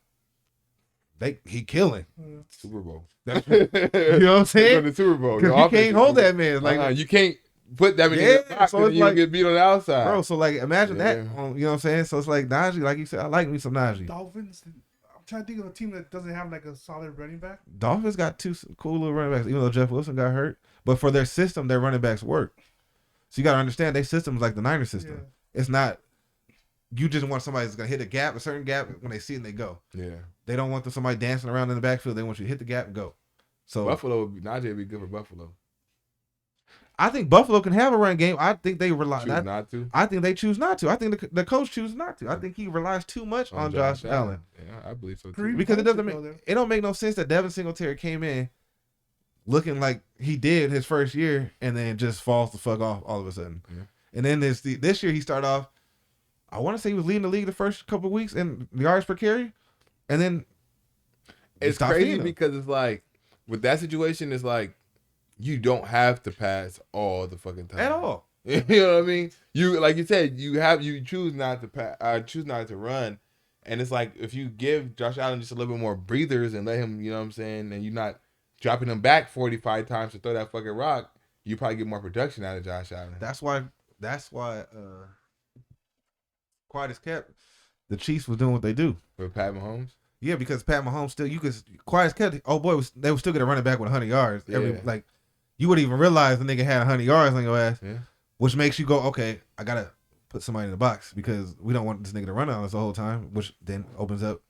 He killing. Super Bowl. You know what I'm saying? The Super Bowl. Because Your you offense can't is hold good. that man. Like You can't put that many Yeah, in the box so so it's you like- get beat on the outside. bro, so like imagine that. Yeah. You know what I'm saying? So it's like Najee, like you said, I like me some Najee. Dolphins. I'm trying to think of a team that doesn't have like a solid running back. Dolphins got 2 cool little running backs, even though Jeff Wilson got hurt. But for their system, their running backs work. So you got to understand, their system is like the Niners system. Yeah. It's not, you just want somebody that's going to hit a certain gap, when they see it and they go. Yeah. They don't want somebody dancing around in the backfield. They want you to hit the gap and go. So Buffalo, Najee would be good for Buffalo. I think Buffalo can have a run game. I think they rely. Choose not to. I think they choose not to. I think the coach chooses not to. I think he relies too much on Josh Allen. Yeah, I believe so too. Green- Because it Go there. don't make no sense that Devin Singletary came in looking like he did his first year and then just falls the fuck off all of a sudden. Yeah. And then this year he started off, I want to say he was leading the league the first couple of weeks in yards per carry, and then It's stopped crazy seeing him. because it's like with that situation, it's like you don't have to pass all the fucking time at all. You know what I mean? You like you said, you choose not to choose not to run, and it's like if you give Josh Allen just a little bit more breathers and let him, you know what I'm saying, and you're not dropping him back 45 times to throw that fucking rock, you probably get more production out of Josh Allen. That's why quiet as kept, the Chiefs was doing what they do. With Pat Mahomes. Yeah, because Pat Mahomes still, you could quiet as kept. Oh boy, they would still get a running back with 100 yards. Yeah. Like you wouldn't even realize the nigga had 100 yards on your ass, Yeah. which makes you go, okay, I gotta put somebody in the box because we don't want this nigga to run on us the whole time, which then opens up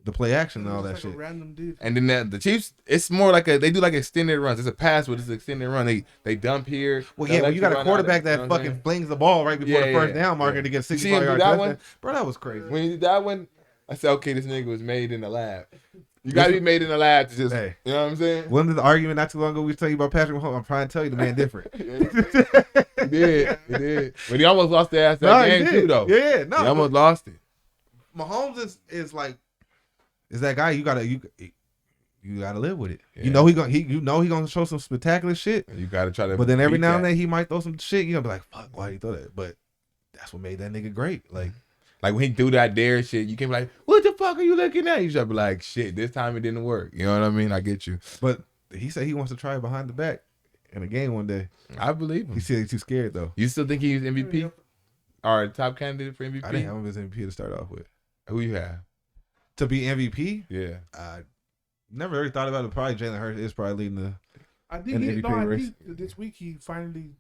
the play action and all that Just like shit. a random dude. And then the Chiefs, it's more like they do like extended runs. It's a pass, but it's an extended run. They dump here. Well, They'll yeah, let when you got a run out quarterback of it, you that know what I'm fucking saying? flings the ball right before the first down marker yeah. to get You see him 65 do yards. that touchdown. one? Bro, that was crazy. When you did that one, I said, okay, this nigga was made in the lab. You gotta be made in the lab to just, Hey. you know what I'm saying? Wasn't the argument not too long ago we was telling you about Patrick Mahomes? I'm trying to tell you the man different. He did. But he almost lost the ass that No, he game did. too, though. Yeah, no. He almost lost it. Mahomes is like that guy you gotta live with it. Yeah. You know he gonna show some spectacular shit. You gotta try to. But then every beat now and that. then he might throw some shit. You gonna be like, fuck, why did he throw that? But that's what made that nigga great. Like Like when he do that dare shit, you can't be like, what the fuck are you looking at? You should be like, shit, this time it didn't work. You know what I mean? I get you. but he said he wants to try it behind the back in a game one day. I believe him. He said he's too scared though. You still think he's MVP? Yep. Or top candidate for MVP? I didn't have him as MVP to start off with. Who you have? To be MVP, Yeah. I never really thought about it. Probably Jalen Hurts is probably leading the. I think An he, MVP no, I race. think this week he finally.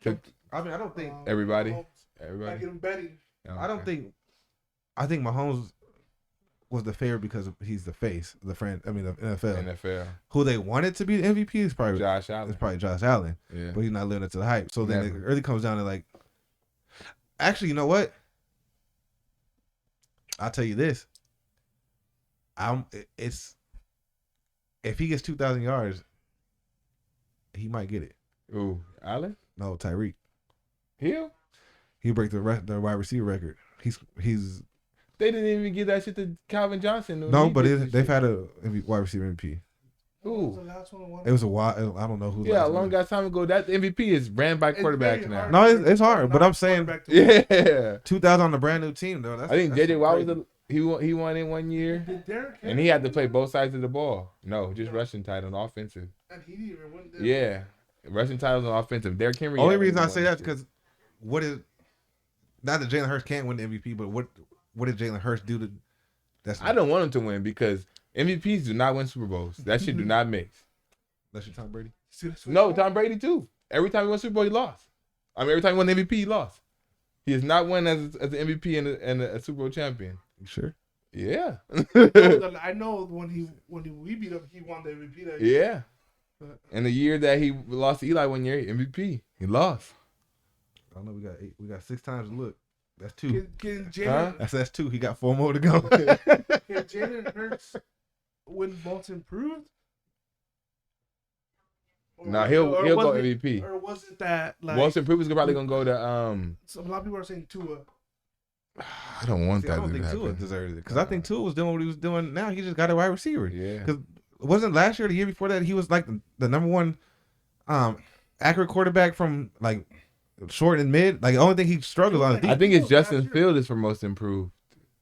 Took I mean, I don't think. everybody. Like Everybody. him betting. I don't think. I think Mahomes was the favorite because he's the face, the friend. I mean, the NFL. NFL. Who they wanted to be the MVP is probably Josh Allen. It's probably Josh Allen, Yeah. but he's not living up to the hype. So then it Never. really comes down to like. Actually, you know what? I'll tell you this. It's if he gets 2,000 yards, he might get it. Ooh, Allen? No, Tyreek. Hill? He break the wide receiver record. He's They didn't even give that shit to Calvin Johnson. no, He but did this they've shit. had a wide receiver MVP. Who was Ooh. the last one? It was a while. I don't know who. Yeah, a long ass time ago. That MVP is ran by It's quarterbacks very now. hard No, for it's hard, but I'm saying- quarterback to win. Yeah. 2,000 on a brand new team though. That's, I think that's JJ Watt was crazy. he won in 1 year. Did Derrick And he had to play both sides of the ball. No, just rushing title and offensive. And he didn't even win. Yeah. Rushing titles and offensive. Derrick Henry. Only had reason I one say that is shit. because what is not that Jalen Hurts can't win the MVP, but what did Jalen Hurts do to? That's I don't want him to win because MVPs do not win Super Bowls. That shit do not mix. Unless you're Tom Brady. See, that's what No, I'm Tom Brady too. Every time he won Super Bowl, he lost. I mean, every time he won the MVP, he lost. He has not won as an MVP and a Super Bowl champion. You sure? Yeah. saying. I know when we beat him, he won the MVP that year. Yeah. And the year that he lost to Eli 1 year, MVP, he lost. I don't know. We got 6 times to look. That's 2. Can Jalen That's 2. He got 4 more to go. can Jalen Hurts win most improved? No, he'll go MVP. Or was it that like Most improved is probably gonna go to so a lot of people are saying Tua. I don't want See, that I don't to think Tua happen. deserved it because I think Tua was doing what he was doing. Now he just got a wide receiver. Yeah. Because wasn't last year, or the year before that, he was like the number 1 accurate quarterback from like short and mid. Like the only thing he struggles on. I think it's Justin Fields for most improved.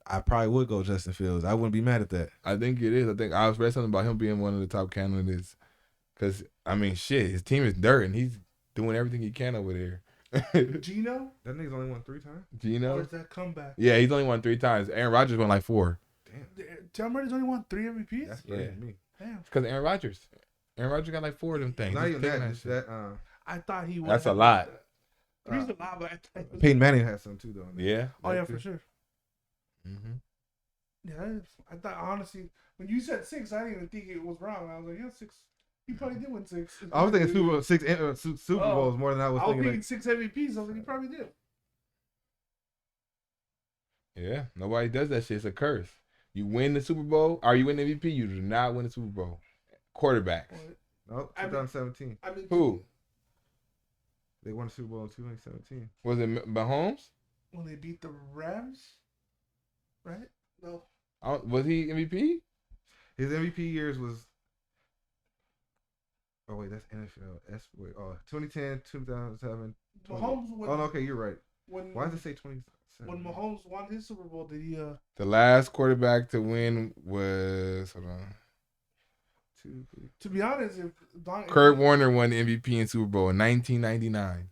I probably would go Justin Fields. I wouldn't be mad at that. I think it is. I think I was read something about him being one of the top candidates. Because I mean, shit, his team is dirt and he's doing everything he can over there. Gino? That nigga's only won 3 times. Gino? Where's that comeback? Yeah, he's only won 3 times. Aaron Rodgers won like 4. Damn. Tom Brady's only won 3 MVPs? That's crazy Yeah. to me. Damn. Because Aaron Rodgers. Aaron Rodgers got like 4 of them things. Not He's even taking that. Just shit. that. I thought he was. That's a lot. 3's a lot, but Peyton Manning has some too, though. Yeah. oh yeah, for sure. Mm-hmm. Yeah, I thought honestly when you said 6, I didn't even think it was wrong. I was like, yeah, 6. He probably did win 6. I was thinking Super Bowls more than I was I was thinking. thinking 6 MVPs. I was like, he probably did. Yeah. Nobody does that shit. It's a curse. You win the Super Bowl, or you win the MVP, you do not win the Super Bowl. Quarterbacks. No, I mean- 2017. I mean, Who? They won the Super Bowl in 2017. Was it Mahomes? when they beat the Rams, right? No. Was he MVP? His MVP years was. Oh wait, that's NFL. 2010, 2007. Mahomes won. Oh no, okay, you're right. When Why does it say 20? when Mahomes won his Super Bowl, did he? The last quarterback to win was hold on. 2, 3. To be honest, if Kurt Warner won the MVP in Super Bowl in 1999.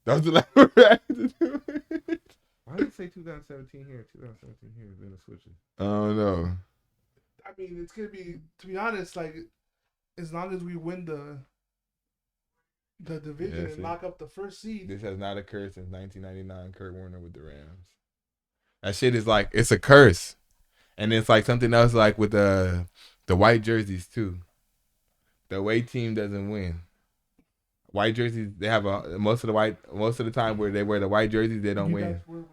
That was the last quarterback to do it. Why did it say 2017 here? 2017 here. Then it's switching. I don't know. I mean, it's gonna be. To be honest, like as long as we win the division Yeah, and lock up the first seed. This has not occurred since 1999. Kurt Warner with the Rams. That shit is like it's a curse, and it's like something else like with the white jerseys too. The away team doesn't win. White jerseys, they have most of the time where they wear the white jerseys, they don't You win. guys were wearing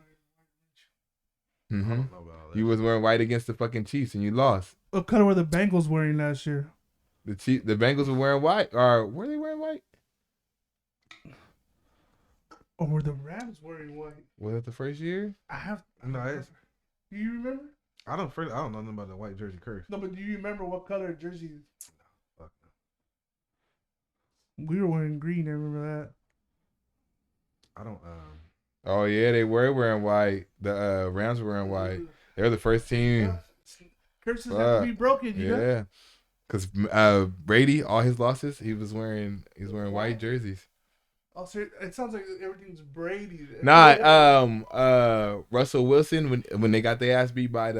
I Mm-hmm. don't know about all that. You was wearing white against the fucking Chiefs and you lost. What color were the Bengals wearing last year? The Bengals were wearing white, or were they wearing white? Or were the Rams wearing white? Was it the first year? No, it's, Do you remember? I don't know nothing about the white jersey curse. No, but do you remember what color jersey? Fuck We were wearing green. I remember that. I don't. Oh yeah, they were wearing white. The Rams were wearing white. They were the first team. Curses have to be broken. You know? Yeah, because Brady, all his losses, he was wearing white jerseys. Oh, so it sounds like everything's Brady. Nah, Russell Wilson when they got their ass beat by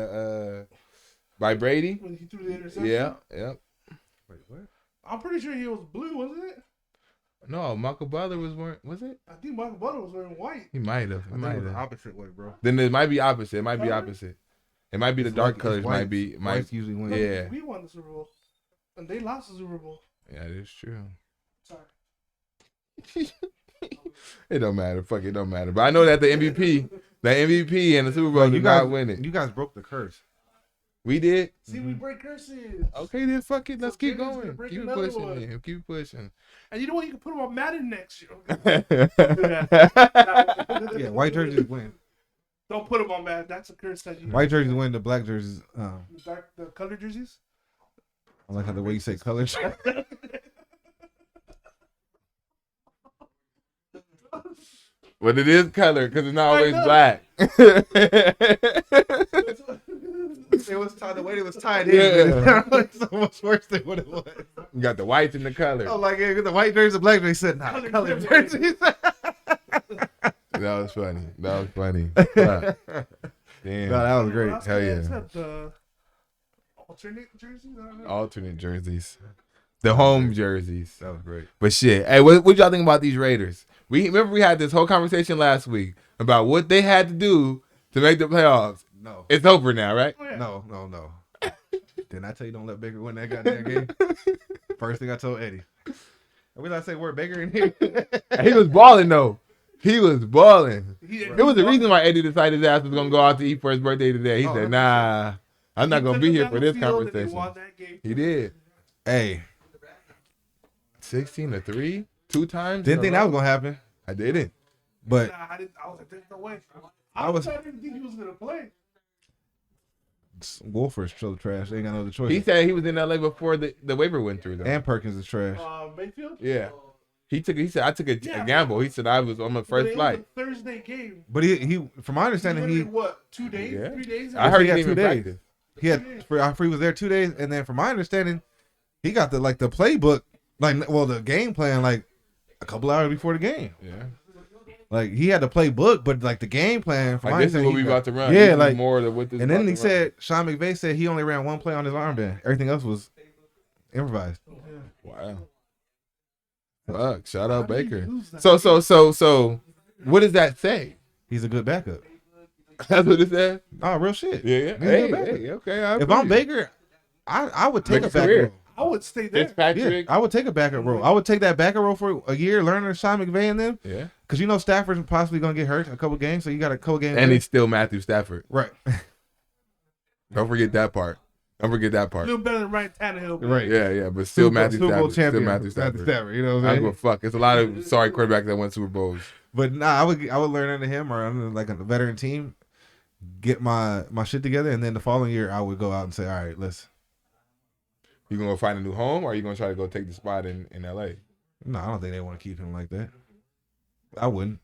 Brady. When he threw the interception. Yeah. Wait, what? I'm pretty sure he was blue, wasn't it? No, Michael Butler was wearing. Was it? I think Michael Butler was wearing white. He might have. I think it was the opposite way, bro. Then it might be opposite. It might be opposite. It might be the It's dark like- colors. it's Might whites. be. Whites usually win. Yeah. We won the Super Bowl, and they lost the Super Bowl. Yeah, that's true. Sorry. It don't matter. Fuck it, don't matter. But I know that the MVP and the Super Bowl You did guys not win it. You guys broke the curse. We did. See, we break curses. Okay, then fuck it. Let's So keep Jennings gonna going. break Keep another pushing. one. Man. Keep pushing. And you know what? You can put him on Madden next year. Yeah, white jerseys win. Don't put him on Madden. That's a curse that you. White jerseys win. The black jerseys. The color jerseys. I like how the way you say colors. But it is color because it's not always know. black. It was tied the way it was tied Yeah. It's so much worse than what it was. You got the whites and the color. Oh, like the white jerseys, the black jerseys said, "Nah, color jerseys." That was funny. That was funny. Wow. Damn. No, that was great. Last Hell guy yeah. said, alternate jerseys. I don't know. Alternate jerseys. The home jerseys. That was great. But shit, hey, what y'all think about these Raiders? We had this whole conversation last week about what they had to do to make the playoffs. No. It's over now, right? Oh, yeah. No. Didn't I tell you don't let Baker win that goddamn game? First thing I told Eddie. We not say word Baker in here. He was balling though. He was balling. It It was the reason why Eddie decided his ass was gonna go out to eat for his birthday today. He said, "Nah, I'm not gonna be here for this conversation." He did. Hey, 16-3, 2 times. didn't think that was gonna happen, I didn't. but I was like, there's no way. I was- I didn't think he was gonna play. Wolford's still trash. They ain't got no other choice. He said he was in LA before the waiver went through though. And Perkins is trash. Mayfield. Yeah. He said I took a gamble. He said I was on my first flight. It was a Thursday game. But he, from my understanding, he what 2 days, Yeah. 3 days. I heard he got didn't 2 even days. practice. He had he was there 2 days, and then from my understanding, he got the playbook, the game plan a couple hours before the game. Yeah. Like he had the playbook, but the game plan. From my Like this is understanding, what we he about to run. Yeah, This is more than what this. And then about he to run. said Sean McVay said he only ran one play on his armband. Everything else was improvised. Wow. Fuck! Shout out How did he Baker. lose that? So, what does that say? He's a good backup. That's what it said. Oh, real shit. Yeah. He's a Hey, good backup. okay. I If I'm agree. Baker, I would take Make a a career. backup role. I would stay there. Yeah, Fitzpatrick. I would take a backup role. I would take that backup role for a year, learning Sean McVay and them. Yeah. Because Stafford's possibly going to get hurt a couple games, so you got a couple games. And he's still Matthew Stafford. right. Don't forget that part. A little better than Ryan Tannehill. Right. Yeah, but still Matthew Super Bowl Stafford. Still champion. Matthew Stafford. You know what I I'm don't saying? give a fuck. It's a lot of sorry quarterbacks that won Super Bowls. But nah, I would learn under him or under a veteran team, get my shit together, and then the following year I would go out and say, all right, let's. You gonna go find a new home, or are you gonna try to go take the spot in LA? No, I don't think they want to keep him like that. I wouldn't.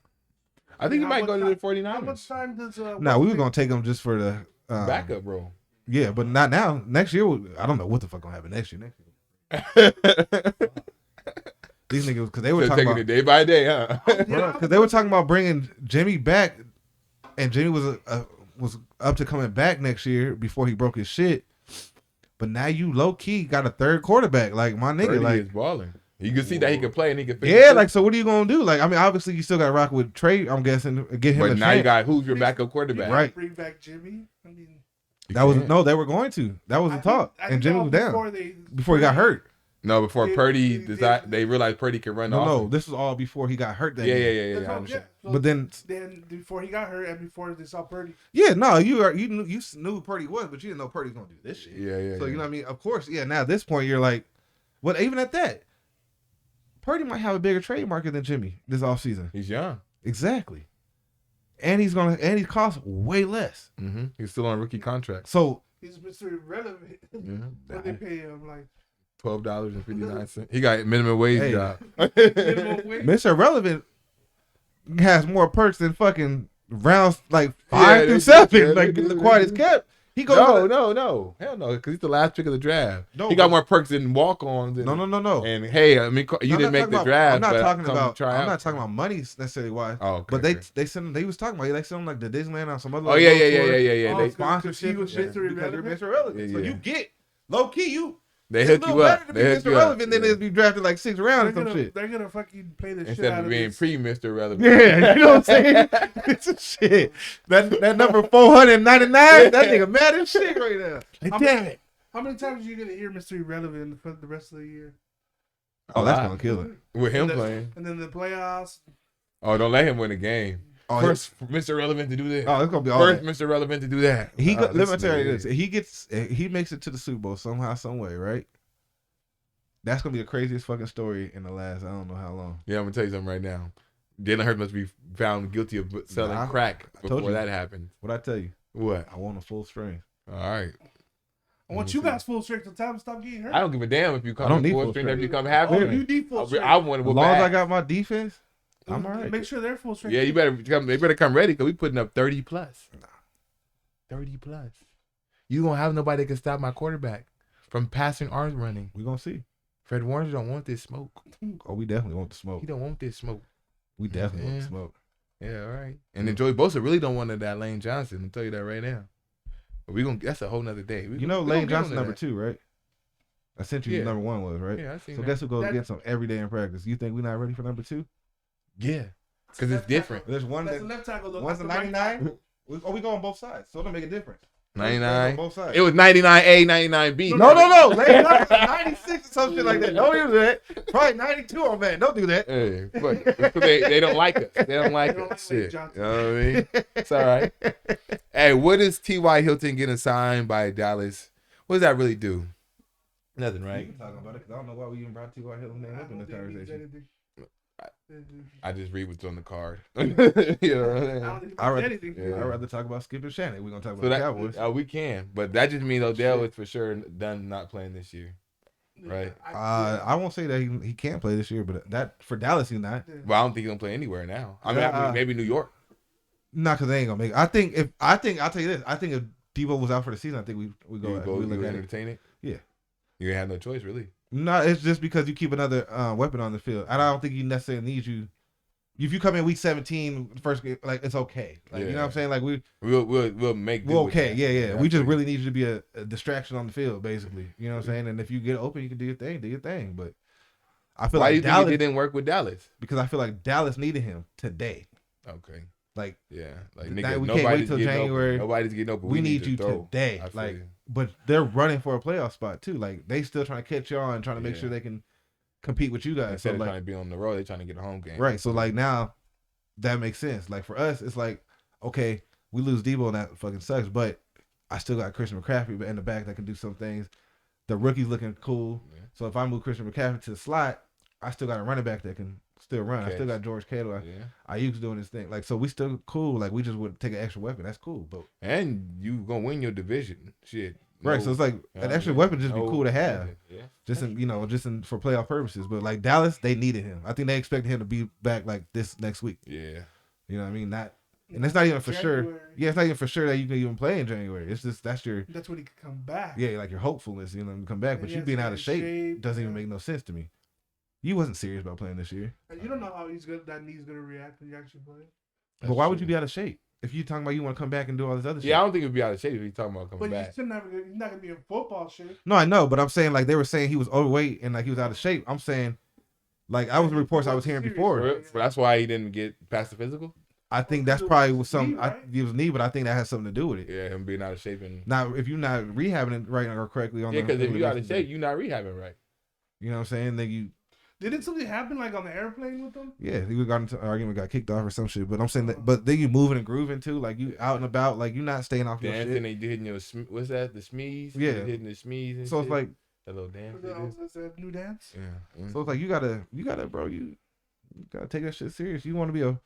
I think he How might much go to the time- How 49ers. much time does No, we were gonna take him just for the Backup, bro. Yeah, but not now. Next year, I don't know what the fuck gonna happen next year. These niggas, because they were So talking taking about, it day by day, huh? because they were talking about bringing Jimmy back, and Jimmy was up to coming back next year before he broke his shit. But now you low key got a third quarterback, like my nigga, Purdy like is balling. You can see that he can play and he can. fix yeah, it. like so. What are you gonna do? Like, I mean, obviously you still got to rock with Trey. I'm guessing get him. But a now you chance. got who's your backup quarterback? Right. Bring back Jimmy. I mean, You That was can't. no, they were going to. That was the talk, I and think Jimmy that was down before he got hurt. No, before They- Purdy they- decided, they realized Purdy could run No, off. this was all before he got hurt. That Yeah, year. I That's all, understand. so But then before he got hurt and before they saw Purdy, Yeah, no, you knew who Purdy was, but you didn't know Purdy was gonna do this shit. Yeah. So you know what I mean? Of course, yeah. Now at this point, you're like, but even at that, Purdy might have a bigger trade market than Jimmy this offseason. He's young. Exactly. And he costs way less. Mm-hmm. He's still on a rookie contract. So he's Mr. Irrelevant. Yeah. What they pay him like $12.59. He got a minimum wage Hey. job. minimum wage. Mr. Relevant has more perks than fucking rounds like Yeah, 5 they through do, 7. yeah, Like they do, the they quietest do. kept. He goes. No. Hell no, because he's the last pick of the draft. No, he got but- more perks than walk-ons. And, No. And hey, I mean, you I'm didn't not make talking the about- draft. I'm not but talking come about. try I'm out. not talking about money necessarily. Why? Oh, okay, But okay. they was talking about. They sent him like the Disneyland on some other. Oh like, yeah. road tour. They Oh, Sponsorship He was and Mr. shit, because you're Irrelevant? Mr. Relevant. So Yeah. you get low key. they It's hook a little you up. better to They be hook Mr. you up. Relevant than Yeah. to be drafted like 6th round or They're some shit. gonna fucking play the shit Instead out of of being this. pre-Mr. Relevant. Yeah, you know what I'm saying? It's a shit. That number 499, that nigga mad as shit right now. Like, I'm- damn it. How many times are you gonna hear Mr. Irrelevant for the rest of the year? Oh, that's lot. gonna kill it. With him And then- playing. And then the playoffs. Oh, don't let him win a game. Oh, First, Mr. Relevant to do this. Oh, it's gonna be all First, that. Mr. Relevant to do that. He Oh, let me this tell you nigga. this. He makes it to the Super Bowl somehow, some way, right? That's gonna be the craziest fucking story in the last I don't know how long. Yeah, I'm gonna tell you something right now. Jalen Hurts must be found guilty of selling Nah, crack I told before you. that happened. What I tell you? What? I want a full string. All right. I want you guys full strength to time stop getting hurt. I don't give a damn if you come I don't in need full full strength. If strength. you come half Oh, strength. you need full strength. I want As to long as I got my defense, I'm all right. Make sure they're full strength. Yeah, you better come. They better come ready because we putting up 30 plus. 30 plus. You don't have nobody that can stop my quarterback from passing arms running. We gonna see. Fred Warner don't want this smoke. Oh, we definitely want the smoke. He don't want this smoke. We definitely want Yeah. the smoke. Yeah, all right. And then Joey Bosa really don't want that Lane Johnson. I'll tell you that right now. That's a whole nother day. You know, Lane Johnson number 2, right? I sent you Yeah. who number 1 was, right? Yeah, I seen So that. guess who goes against him every day in practice? You think we're not ready for number 2? Yeah, because it's different. There's one That's that the left tackle. Though. one's a That's the right 99. We go on both sides, so it'll make a difference. 99. On both sides. It was 99A, 99B. No. Lane Johnson 96 or some shit like that. Don't do that. Probably 92 on that. Don't do that. Hey, but it's 'cause they don't like us. They don't like They don't us. like Shit. You Johnson. know what I mean? It's all right. Hey, what is T.Y. Hilton getting signed by Dallas? What does that really do? Nothing, We right? can talk about it because I don't know why we even brought T.Y. Hilton's name I up in don't this think it means conversation. anything. I just read what's on the card. You know what I'm I saying? don't think it I read- means anything. Yeah. I'd rather talk about Skip and Shannon. We're going to talk about So the that, Cowboys. we can, but that just means Odell is for sure done not playing this year. Right. I won't say that he can't play this year, but that for Dallas he's not. But I don't think he's gonna play anywhere now. I mean, maybe New York. Not because they ain't gonna make it. I'll tell you this. I think if Debo was out for the season, I think we go You look at it. entertain it. Yeah. You ain't have no choice, really. No, it's just because you keep another weapon on the field. And I don't think he necessarily needs you. If you come in week 17, first game, like it's okay. Like you know what I'm saying? Like we'll make. we're okay. Yeah. We just really. really need you to be a distraction on the field, basically. You know what I'm saying? And if you get open, you can do your thing. But I feel Why like do you Dallas think it didn't work with Dallas? because I feel like Dallas needed him today. Okay. Like Yeah. Like we nigga, can't nobody's wait till getting January. Open. Nobody's getting open. we need you to throw. today. I feel Like, you. but they're running for a playoff spot too. Like they still trying to catch y'all and trying to make Yeah. sure they can compete with you guys. Instead So of like, trying to be on the road, they're trying to get a home game. right. So like now, that makes sense. Like for us, it's like okay, we lose Debo and that fucking sucks, but I still got Christian McCaffrey in the back that can do some things. The rookie's looking cool. Yeah. So if I move Christian McCaffrey to the slot, I still got a running back that can still run. I still got George Kittle. Yeah. Ayuk's doing his thing. Like so, we still cool. Like we just would take an extra weapon. That's cool. But And you gonna win your division. Shit. right. No- So it's like you know an what extra I mean? weapon just be No- cool to have. Yeah. Just in for playoff purposes. But like Dallas, they needed him. I think they expected him to be back like this next week. Yeah. You know what I mean? And it's not even for sure. January. Yeah, it's not even for sure that you can even play in January. It's just that's your That's when he could come back. like your hopefulness, to come back. But Yeah, you being so out of in shape shape, doesn't even yeah. make no sense to me. You wasn't serious about playing this year. And you don't know how that knee's gonna react when you actually play. But why would you be out of shape if you talking about you want to come back and do all this other shit? Yeah, I don't think it'd be out of shape if he's talking about coming But back. you're still he's not gonna be in football shape. No, I know, but I'm saying like they were saying he was overweight and like he was out of shape. I'm saying like I was reports I was hearing before. So that's why he didn't get past the physical. I think that's probably was some. Knee, right? It was knee, but I think that has something to do with it. Yeah, him being out of shape and Now, if you're not rehabbing it right or correctly on yeah, the because if you out of shape, you're not rehabbing right. you know what I'm saying? Then you, Didn't something happen like on the airplane with them? yeah, he got into an argument, got kicked off or some shit. But I'm saying that, but then you moving and grooving too, like you out and about, like you're not staying off your Dancing, shit. they hitting your what's that? The smees. Yeah. They hitting the smees. And So it's shit. like, that little dance. they do. Was that new dance? Yeah. so it's like you gotta, bro, you gotta take that shit serious. You want to be a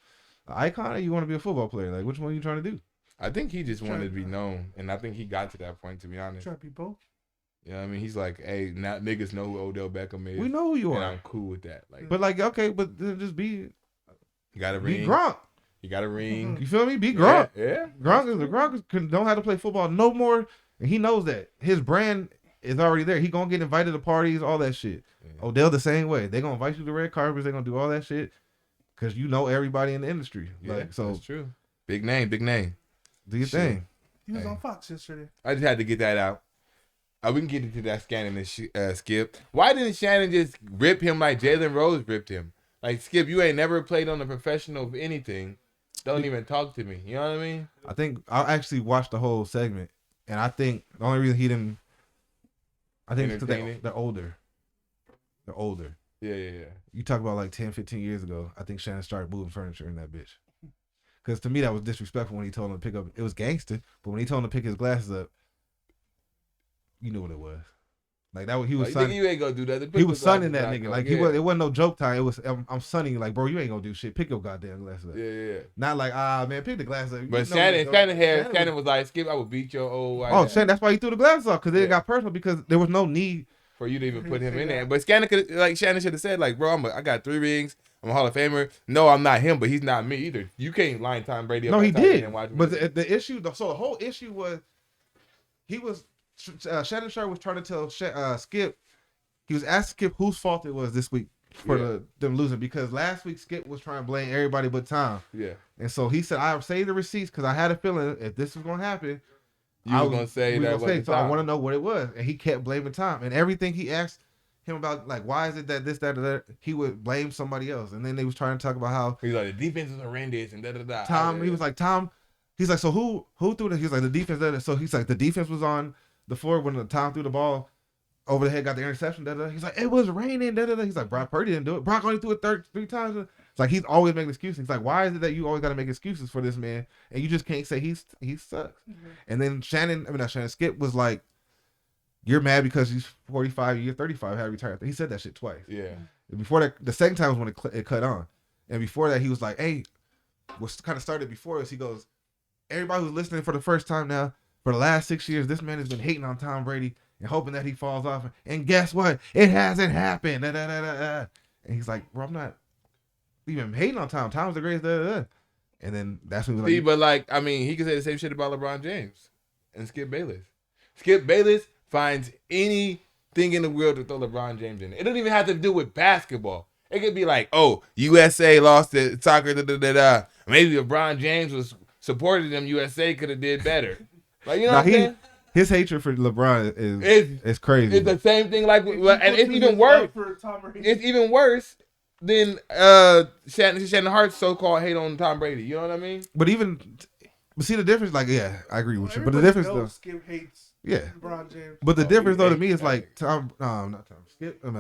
icon or you want to be a football player? Like which one are you trying to do? I think he just wanted to be known, and I think he got to that point. To be honest, Try to be both. you know what I mean, he's like, hey, now niggas know who Odell Beckham is. We know who you and are, I'm cool with that. Like, but like okay, but then just be you got a ring. Gronk. You got a ring. You feel me? Be Gronk. Yeah. Gronk don't have to play football no more, and he knows that his brand is already there. He gonna get invited to parties, all that shit. Yeah. Odell the same way. They gonna invite you to red carpets. They gonna do all that shit because you know everybody in the industry. Yeah, Like so, that's true. Big name, big name. do your Shit. thing. He was Hey. on Fox yesterday. I just had to get that out. We can get into that Shannon and Skip. Why didn't Shannon just rip him like Jalen Rose ripped him? Like, Skip, you ain't never played on a professional of anything. Don't even talk to me. You know what I mean? I think I actually watched the whole segment, and I think the only reason he didn't, I think it's Entertain because it? they're older. They're older. Yeah. You talk about like 10, 15 years ago. I think Shannon started moving furniture in that bitch. Because to me, that was disrespectful when he told him to pick up. It was gangster, but when he told him to pick his glasses up, you knew what it was. Like that, he was Like, sunning. you ain't gonna do that. He was sunning that nigga. Like yeah. it wasn't no joke time. It was I'm sunning you. Like bro, you ain't gonna do shit. Pick your goddamn glasses up. Yeah. Not like man, pick the glasses up. You But know Shannon was like, Skip, I would beat your old white ass Shannon, that's why he threw the glasses off because it Yeah. got personal because there was no need. for you to even put him in there. But Shannon should have said, like, bro, I got 3 rings. I'm a Hall of Famer. No, I'm not him, but he's not me either. You can't line Tom Brady up. No, he at tight end did. and watch me. But the issue, so the whole issue was, Shannon Sharp was trying to tell Skip, he was asking Skip whose fault it was this week for them losing because last week Skip was trying to blame everybody but Tom. Yeah. And so he said, I saved the receipts because I had a feeling if this was going to happen, You was gonna say that was so I want to know what it was, and he kept blaming Tom, and everything he asked him about, like, why is it that this, that, or that, he would blame somebody else, and then they was trying to talk about how he's like the defense is horrendous and da da da. Tom, he was like Tom, he's like, so who threw the? He's like the defense. So he's like the defense was on the floor when the Tom threw the ball over the head, got the interception. Da, da, da. He's like, it was raining. Da, da, da. He's like, Brock Purdy didn't do it. Brock only threw it three times. It's like he's always making excuses. He's like, why is it that you always got to make excuses for this man, and you just can't say he sucks? Mm-hmm. And then Skip was like, you're mad because he's 45, you're 35, had retired. He said that shit twice. Yeah. Before that, the second time was when it cut on, and before that, he was like, hey, what kind of started before us? He goes, everybody who's listening for the first time now, for the last 6 years, this man has been hating on Tom Brady and hoping that he falls off. And guess what? It hasn't happened. Da, da, da, da, da. And he's like, bro, I'm not even hating on Tom. Tom's the greatest. Da, da, da. And then that's when he was like, but like, I mean, he could say the same shit about LeBron James and Skip Bayless. Skip Bayless finds anything in the world to throw LeBron James in. It doesn't even have to do with basketball. It could be like, oh, USA lost at soccer, da da da da. Maybe LeBron James was supported them. USA could have did better. Like, you know what I'm saying? His hatred for LeBron is crazy. It's the same thing. Like, and it's even worse. It's even worse than Shannon Hart's so-called hate on Tom Brady. You know what I mean? But see the difference. Like, yeah, I agree with you. But the difference though, Skip hates LeBron James. But the difference though to me is like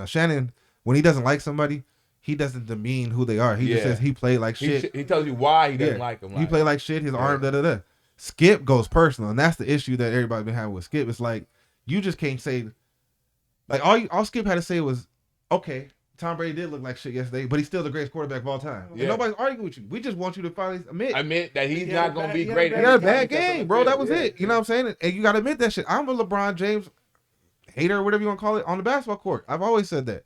Shannon, when he doesn't like somebody, he doesn't demean who they are. He just says he played like shit. He tells you why he doesn't like him. He played like shit. His arm, da da da. Skip goes personal, and that's the issue that everybody's been having with Skip. It's like you just can't say, like all Skip had to say was, okay, Tom Brady did look like shit yesterday, but he's still the greatest quarterback of all time. Yeah. And nobody's arguing with you. We just want you to finally admit that he's not going to be great. He had a bad game, bro. That was it. You know what I'm saying? And you got to admit that shit. I'm a LeBron James hater, or whatever you want to call it, on the basketball court. I've always said that.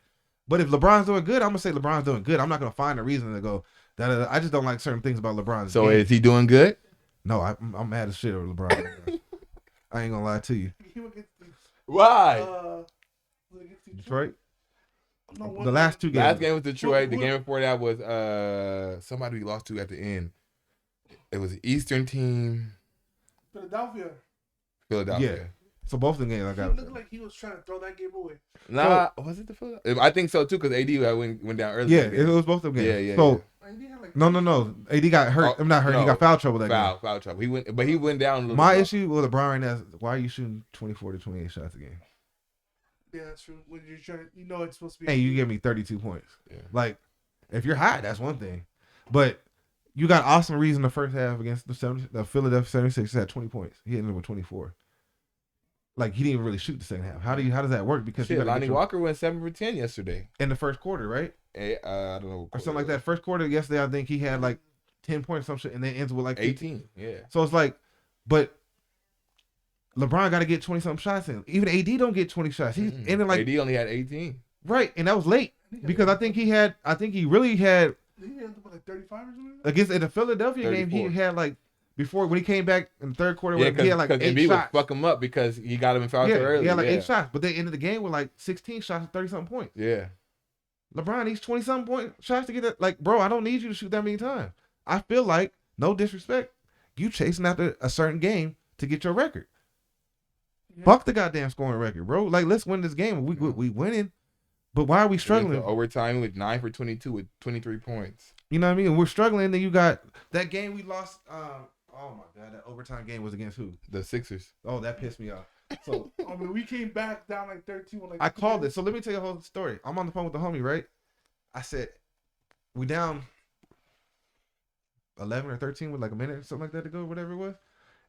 But if LeBron's doing good, I'm going to say LeBron's doing good. I'm not going to find a reason to go, I just don't like certain things about LeBron's game. Is he doing good? No, I'm mad as shit over LeBron. I ain't gonna lie to you. Why? Detroit? The last two games. Last game was Detroit. The game before that was somebody we lost to at the end. It was an Eastern team. Philadelphia. Yeah. So both of the games I got. It looked like he was trying to throw that game away. Nah, was it the Philadelphia? I think so too, because AD went down early. Yeah, it was both of them games. Yeah. So no. AD got hurt. I'm not hurt. No, he got foul trouble that game. Foul trouble. He went down a little My issue with LeBron right now is why are you shooting 24 to 28 shots a game? Yeah, that's true. When you're trying, it's supposed to be. Hey, you give me 32 points. Yeah. Like, if you're hot, that's one thing. But you got Austin Reeves in the first half against the Philadelphia 76ers had 20 points. He ended up with 24. Like, he didn't even really shoot the second half. How does that work? Because Lonnie Walker went 7 for 10 yesterday in the first quarter, right? I don't know, or something like that. First quarter yesterday, I think he had like 10 points, some shit, and then ends with like 18. Yeah. So it's like, but LeBron got to get 20 something shots in. Even AD don't get 20 shots. He's ended like AD only had 18. Right, and that was late because I think he really had. He had like 35 or something. Against in the Philadelphia 34. Game, he had like. Before when he came back in the third quarter, he had like 8 Embiid shots. Would fuck him up because he got him in foul early. He had like 8 shots, but they ended the game with like 16 shots and 30 something points. Yeah. LeBron needs 20 something point shots to get that. Like, bro, I don't need you to shoot that many times. I feel like, no disrespect, you chasing after a certain game to get your record. Yeah. Fuck the goddamn scoring record, bro. Like, let's win this game. We winning, but why are we struggling? Overtime with 9 for 22 with 23 points. You know what I mean? We're struggling. Then you got that game we lost. Oh my God, that overtime game was against who? The Sixers. Oh, that pissed me off. So I mean, we came back down like 13. I called it. So let me tell you the whole story. I'm on the phone with the homie, right? I said, we down 11 or 13 with like a minute or something like that to go, whatever it was.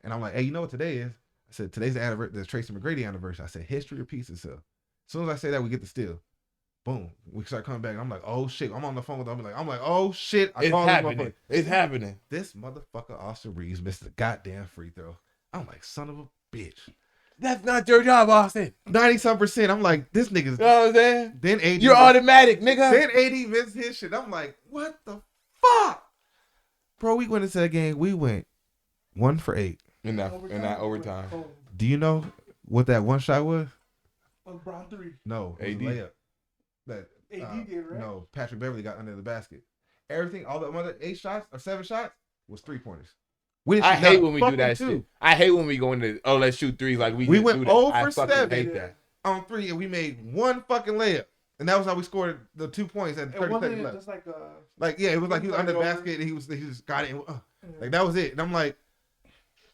And I'm like, hey, you know what today is? I said, today's the Tracy McGrady anniversary. I said, history repeats itself. As soon as I say that, we get the steal. Boom. We start coming back. I'm like, oh shit. I'm on the phone with them. I'm like, oh shit. It's happening. It's happening. This motherfucker Austin Reeves missed a goddamn free throw. I'm like, son of a bitch. That's not your job, Austin. 90-some%. I'm like, this nigga's. You know what I'm saying? Then AD. You're automatic, nigga. Then AD missed his shit. I'm like, what the fuck? Bro, we went into that game. We went 1 for 8. In that overtime. Do you know what that one shot was? LeBron 3. No. AD. Layup. That AD did, right? No, Patrick Beverly got under the basket. Everything, all the other 8 shots or 7 shots was 3-pointers. We didn't I shoot not hate a when we do fucking that two. shit. I hate when we go into let's shoot threes like we We just went do that. 0 I for fucking 7 hate that. on 3, and we made one fucking layup, and that was how we scored the 2 points at It 30 wasn't seconds left. just like a. Like yeah, it was like he was under the Like, basket, and he just got it. Like that was it. And I'm like,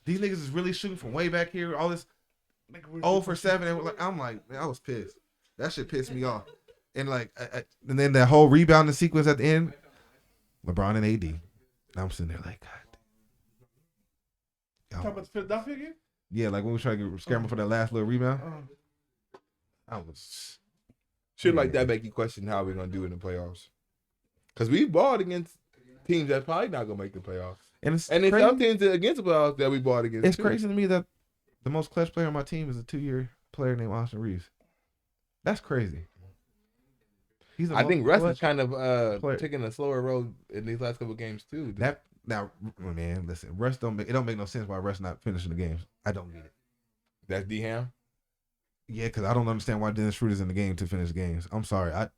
these niggas is really shooting from way back here. All this Like 0 for 7, and I'm like, man, I was pissed. That shit pissed me off. And like, and then that whole rebounding sequence at the end, LeBron and AD. And I'm sitting there like, God. Talking about the Philadelphia game? Yeah, like when we try to get scramble for that last little rebound. Oh. I was Shit like that make you question how we're gonna do in the playoffs. Cause we balled against teams that's probably not gonna make the playoffs. and it's And there's crazy. some teams against the playoffs that we balled against. It's too. crazy to me that the most clutch player on my team is a 2-year player named Austin Reeves. That's crazy. He's the I most think Russ clutch is kind of player. taking a slower road in these last couple games too. That now, man, listen, Russ don't make no sense why Russ not finishing the games. I don't get it. That's D Ham. Yeah, because I don't understand why Dennis Schroeder's in the game to finish games. I'm sorry, I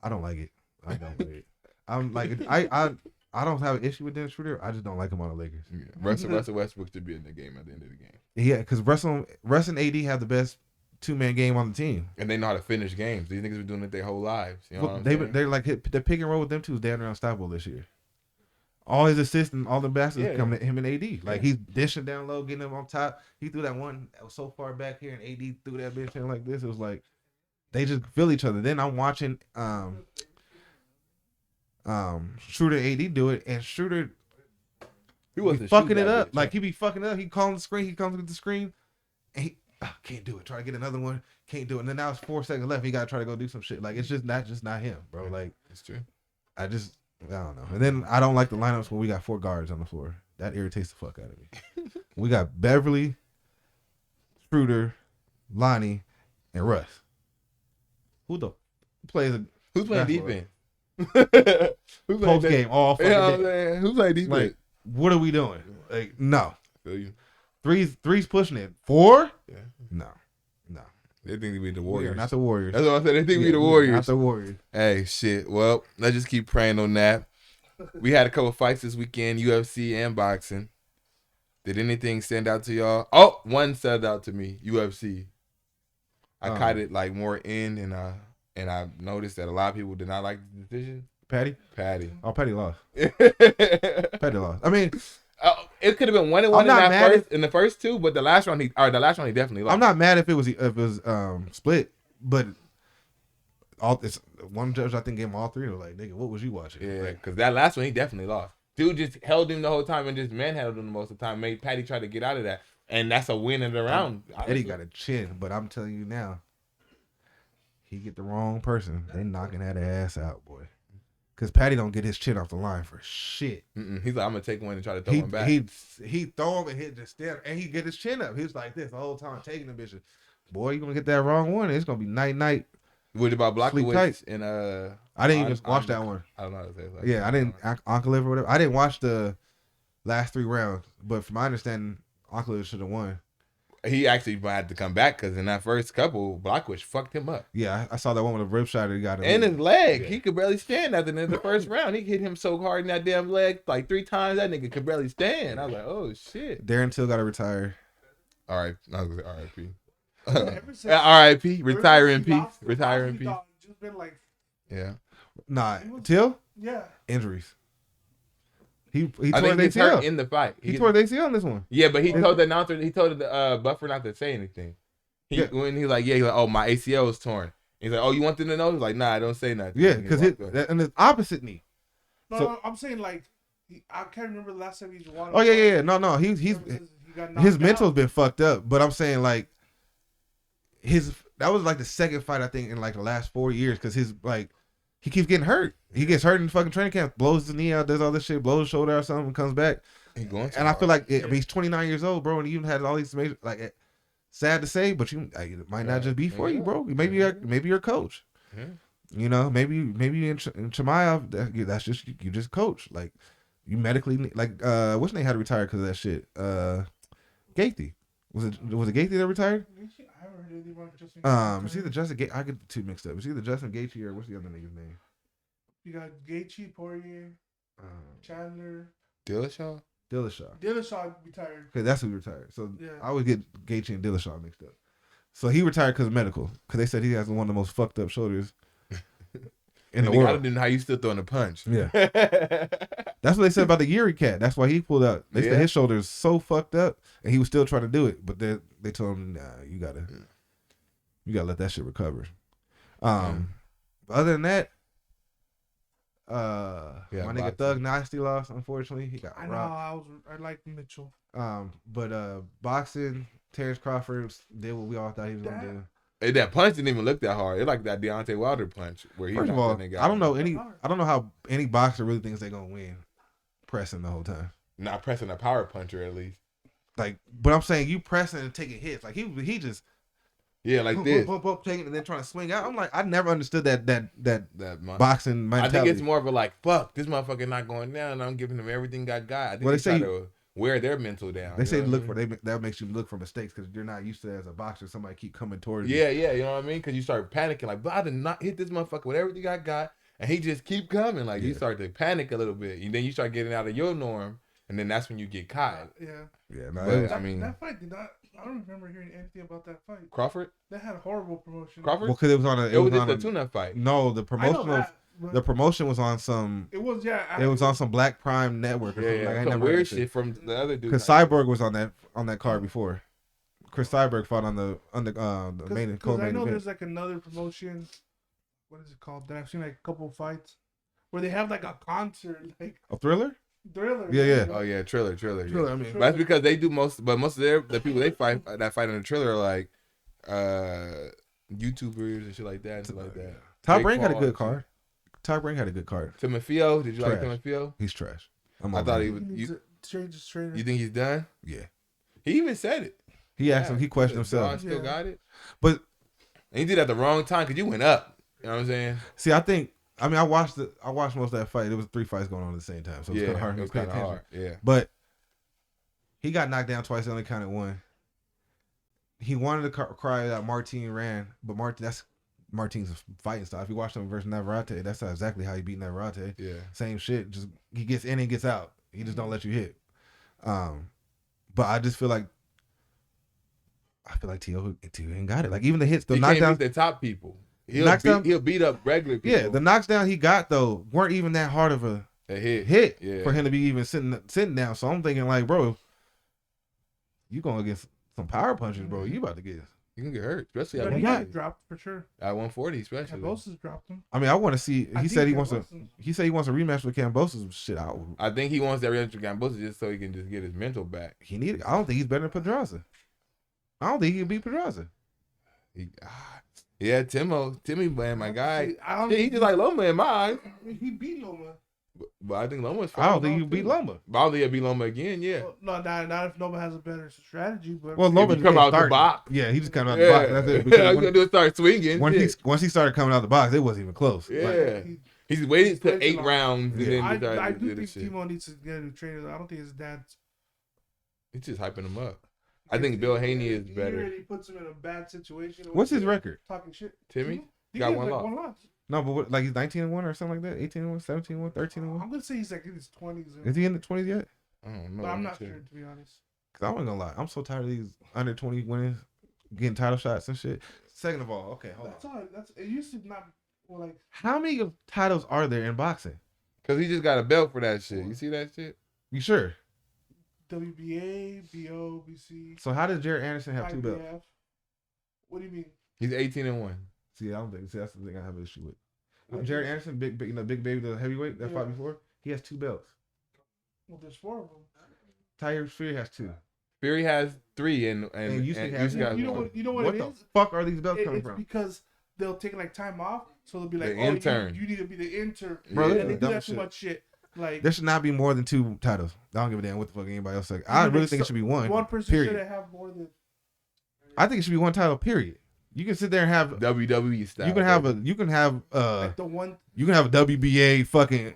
don't like it. I don't like it. I'm like I don't have an issue with Dennis Schroeder. I just don't like him on the Lakers. Yeah. Russell Westbrook should be in the game at the end of the game, Yeah, because Russ and AD have the best 2-man game on the team. and they know how to finish games. These niggas been doing it their whole lives. You know what I'm saying? They're like the pick and roll with them two is damn near unstoppable this year. All his assists and all the baskets come to him and AD. Like he's dishing down low, getting them on top. He threw that one that was so far back here, and AD threw that bitch in like this. It was like they just feel each other. Then I'm watching Schroeder AD do it, and Schroeder He be wasn't fucking shooting it that up. bitch, Like he be fucking it up. He calling the screen. He comes with the screen, and he can't do it. Try to get another one. Can't do it. And then now it's 4 seconds left. He got to try to go do some shit. Like it's just not him, bro. Like It's true. I don't know. And then I don't like the lineups when we got 4 guards on the floor. That irritates the fuck out of me. We got Beverly, Schroeder, Lonnie, and Russ. Who the plays a Who's playing basketball? defense? Who's Post game all fucking You know what I'm day? saying? Who's playing defense? Like, what are we doing? Like, no. Feel you. Three's pushing it. 4? Yeah. No. They think we the We are Warriors. not the Warriors. That's what I said. They think we Yeah, the we are Warriors. Not the Warriors. Hey, shit. Well, let's just keep praying on that. We had a couple fights this weekend, UFC and boxing. Did anything stand out to y'all? Oh, one stood out to me, UFC. I caught it like more in, and I noticed that a lot of people did not like the decision. Patty? Patty. Oh, Patty lost. It Patty lost. I mean, could have been 1-1 in the first two, but the last round he definitely lost. I'm not mad if it was split, but it's one judge I think gave him all 3. They're like, nigga, what was you watching? Yeah, Like, because that last one he definitely lost. Dude just held him the whole time and just manhandled him most of the time. Made Patty try to get out of that, and that's a win in the round. Eddie got a chin, but I'm telling you now, he get the wrong person, they knocking that ass out, boy. Cause Patty don't get his chin off the line for shit. He's like, I'm gonna take one and try to throw him back. He throw him and hit the stand, and he get his chin up. He was like this the whole time taking the bitch. Boy, you gonna get that wrong one? It's gonna be night. What about Sleep Blockowitz tight. and I didn't even watch that one. I don't know how to say it. Like, Yeah, I didn't. Ankalev or whatever. I didn't watch the last 3 rounds, but from my understanding, Ankalev should have won. He actually had to come back because in that first couple, Blockowitz fucked him up. Yeah, I saw that one with a rib shot. He got And his leg, he could barely stand after the first round. He hit him so hard in that damn leg, like 3 times. That nigga could barely stand. I was like, oh shit. Darren Till got to retire. All right, I was like, R.I.P. Ever since- R.I.P. Retire in ever since he peace. lost the Retire last in few peace. dogs, just been like, Yeah. Nah, Till yeah. injuries. He I tore think his he's hurt ACL. in the fight. He tore his ACL in this one. Yeah, but he told the announcer, he told the buffer not to say anything. When he's like, oh, my ACL is torn. He's like, oh, you want them to know? He's like, nah, don't say nothing. Yeah, because and his opposite knee. No, So- I'm saying like, I can't remember the last time he's won. Oh yeah. No. He's his mental's been fucked up. But I'm saying like that was like the second fight I think in like the last 4 years because his like he keeps getting hurt. He gets hurt in fucking training camp, blows his knee out, does all this shit, blows his shoulder or something, comes back. And I feel like he's 29 years old, bro, and you had all these major like. Sad to say, but it might not just be for you, bro. Maybe you're a coach. Yeah. You know, maybe in Chimaev, that's just you just coach. Like you medically like what's name had to retire because of that shit. Gaethje was it Gaethje that retired? I haven't heard anything about Justin. It's either Justin Gaethje. I get the two mixed up. It's either Justin Gaethje or what's the other nigga's name? You got Gaethje, Poirier, Chandler. Dillashaw? Dillashaw. Dillashaw retired. Okay, that's who retired. So Yeah. I always get Gaethje and Dillashaw mixed up. So he retired because of medical. Because they said he has one of the most fucked up shoulders in the I world. didn't know how you still throwing a punch. Yeah. That's what they said about the Yuri cat. That's why he pulled out. They said his shoulder is so fucked up, and he was still trying to do it. But they told him, nah, you gotta let that shit recover. Other than that, my nigga boxing. Thug Nasty lost. Unfortunately, he got I know. rocked. I like Mitchell. But boxing, Terrence Crawford did what we all thought he was gonna do. Hey, that punch didn't even look that hard. It like that Deontay Wilder punch where he. First of knocked all, that nigga I don't out. know how any boxer really thinks they're gonna win, pressing the whole time. Not pressing a power puncher at least. Like, but I'm saying you pressing and taking hits. Like he just like this. taking and then trying to swing out. I'm like, I never understood that boxing mentality. I think it's more of a like, fuck, this motherfucker not going down, and I'm giving him everything I got. I think They say to wear their mental down. They say that makes you look for mistakes because you're not used to as a boxer. Somebody keep coming towards you. Yeah, you know what I mean? Because you start panicking like, but I did not hit this motherfucker with everything I got, and he just keep coming. Like you start to panic a little bit, and then you start getting out of your norm, and then that's when you get caught. Yeah. But, I mean, that fight did not. I don't remember hearing anything about that fight. Crawford. That had horrible promotion. Crawford. Well, because it was on It was just a tune-up fight. No, the I know promotional. that, but The promotion was on some. it was It was on some Black Prime network or something. Yeah, Like, I some never heard weird that shit from the other dude. Because Cyborg was on that card before. Chris Cyborg fought on the main Because I know event. there's like another promotion. What is it called? That I've seen like a couple of fights where they have like a concert, like A Thriller? Thriller. Yeah. Oh yeah, Triller. Thriller, Yeah. I mean, But that's because they do most of the people they fight that fight in the Triller are like YouTubers and shit like that and stuff like that. Top Jake Rank had a Paul good and card. Top Rank had a good card. Timofeo, did you like Trash. Timofeo? He's trash. I thought he He was. needs to change his trainer. You think he's done? Yeah. He even said it. He asked him. He questioned Dawgs himself. still got it, But and he did it at the wrong time because you went up. You know what I'm saying? see, I watched most of that fight. It was 3 fights going on at the same time, so it was kind of hard it to was pay kind of attention. hard. Yeah. But he got knocked down twice. He only counted one. He wanted to cry out Martin ran, but that's Martin's fighting style. If you watch him versus Navarrete, that's exactly how he beat Navarrete. Yeah. Same shit. Just he gets in and gets out. He just don't let you hit. But I just feel like T.O. ain't got it. Like even the hits, the He can't knockdowns, beat the top people. He'll beat up regular people. yeah, the knockdown he got though weren't even that hard of a hit Yeah. for him to be even sitting down. So I'm thinking like, bro, you going against some power punches, bro. You about to get. You can get hurt, especially But at he got 140. dropped for sure. At 140, especially. Cambosis dropped him. I mean, I want to see. I He think said he wants to. Cambosis- He said he wants a rematch with Cambosis. Shit, I think he wants that rematch with Gamboa just so he can just get his mental back. he need. I don't think he's better than Pedraza. I don't think he can beat Pedraza. Yeah, Timmy, man, my guy. I don't Yeah, he just like Loma in my eyes. He beat Loma. But I think Loma's I don't fine. think he can beat Loma. But I don't think he'll beat Loma again, yeah. Well, no, not if Loma has a better strategy. But Well, Loma If you come out the started- box. Yeah, he just came out Yeah. the box. That's it. All Because he's gonna do is start swinging. once he started coming out the box, it wasn't even close. Yeah. Like, He's waited to He's 8 long. rounds and Yeah. then I decided do to do think this shit. Timo needs to get a new trainer. I don't think his dad's. He's just hyping him up. I think Bill Haney is He better. already puts him in a bad situation. what's his record? Talking shit. Timmy? He Got has one like loss. one loss. No, but what, like he's 19-1 or something like that. 18-1, 17-1, 13-1. I'm gonna say he's like in his 20s. Is he in the 20s yet? I don't know. But I'm not sure, to be honest. Cause I wasn't gonna lie, I'm so tired of these under 20 winners getting title shots and shit. Second of all, okay, hold on. That's all. It used to not. Well, like How many titles are there in boxing? Because he just got a belt for that shit. You see that shit? You sure? WBA, BO, BC, So how did Jared Anderson have 2 belts? IBF. What do you mean? He's 18-1. See, I don't think. See, that's the thing I have an issue with. Jared Anderson, big baby, the heavyweight that fought before. He has 2 belts. Well, there's 4 of them. Tyre Fury has 2. Fury has 3 and Usyk has Usyk got You know one. what? You know what, What it the is? fuck are these belts coming It's from? because they'll take like time off, so they'll be like, The "Oh, intern. you need to be the intern." Bro, Yeah. this And they is do dumb that too shit. much shit. Like There should not be more than 2 titles. I don't give a damn what the fuck anybody else says. I really think it should be one. one person period. should have more than. I think it should be one title. Period. You can sit there and have. WWE style. You can have Like the one. You can have a WBA fucking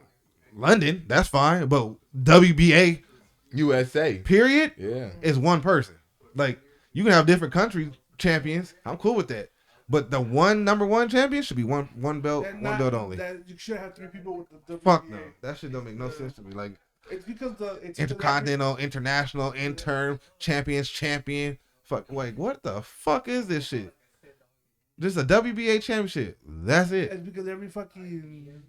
London. That's fine. But WBA USA. period Yeah. is one person. Like you can have different country champions. I'm cool with that. But the number one champion should be one belt, one belt only. That you should have 3 people with the WBA. Fuck no. That shit don't make no sense to me. Like It's because it's Intercontinental, international, interim, champion. Fuck, wait, what the fuck is this shit? Just a WBA championship. That's it. It's because every fucking,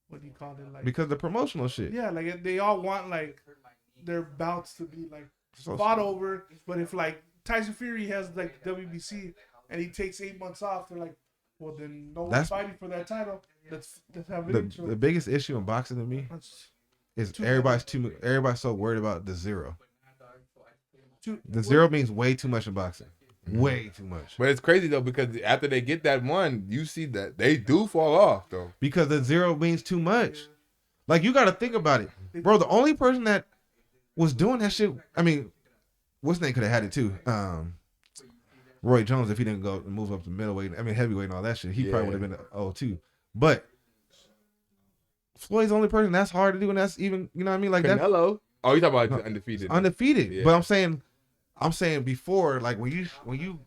what do you call it? Like, Because the promotional shit. yeah, like they all want like their bouts to be like fought over. But if like Tyson Fury has like WBC and he takes 8 months off, they're like, well then no one's fighting for that title. Let's have it. The biggest issue in boxing to me is everybody's so worried about the zero. The zero means way too much in boxing. Way too much. But it's crazy though, because after they get that one, you see that they do fall off though. Because the zero means too much. Like, you got to think about it, bro. The only person that was doing that shit, I mean, what's his name could have had it too. Roy Jones, if he didn't go and move up to middleweight, I mean heavyweight and all that shit, he probably would have been 0-2. But Floyd's the only person that's hard to do, and that's even, you know what I mean, like Canelo. That, oh, you talking about undefeated? Undefeated. Yeah. But I'm saying before, like when you.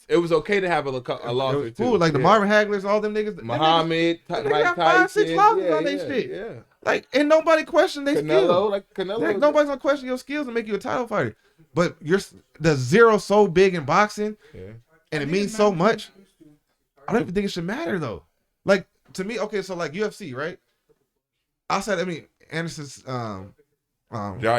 It was okay to have a loss or two. Cool, like the Marvin Haglers, all them niggas. Muhammad, Mike Tyson, Tyson, 5-6 losses on their shit. Yeah. Like, and nobody questioned their skills. Canelo. Nobody's gonna question your skills and make you a title fighter. But the zero so big in boxing, and it means so much. I don't even think it should matter though. Like, to me, okay, so like UFC, right? Outside, I mean, Anderson's John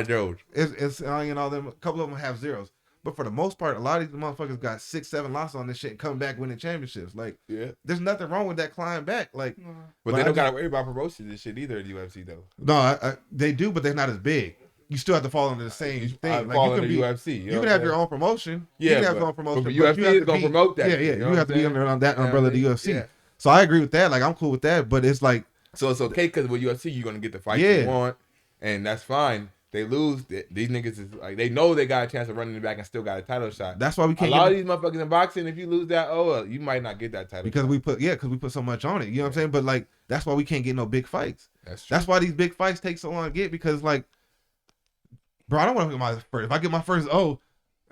Jones. It's and all them. A couple of them have zeros, but for the most part, a lot of these motherfuckers got 6-7 losses on this shit and come back winning championships. Like, there's nothing wrong with that climb back. Like, but they don't gotta worry about promotions and shit either at the UFC though. No, they do, but they're not as big. You still have to fall under the same thing. Like, you can be UFC. You can have your own promotion. Yeah, you can have your own promotion. But UFC is gonna promote that. Yeah. You You have to be under that umbrella of the UFC. Yeah. So I agree with that. Like, I'm cool with that. But it's like, so it's okay because with UFC you're gonna get the fight you want, and that's fine. They lose. These niggas is like, they know they got a chance of running it back and still got a title shot. That's why we can't. A lot of these motherfuckers in boxing, if you lose that, you might not get that title. Because shot. we put so much on it. You know what I'm saying? But like, that's why we can't get no big fights. That's true. That's why these big fights take so long to get, because like, bro, I don't want to get my first. If I get my first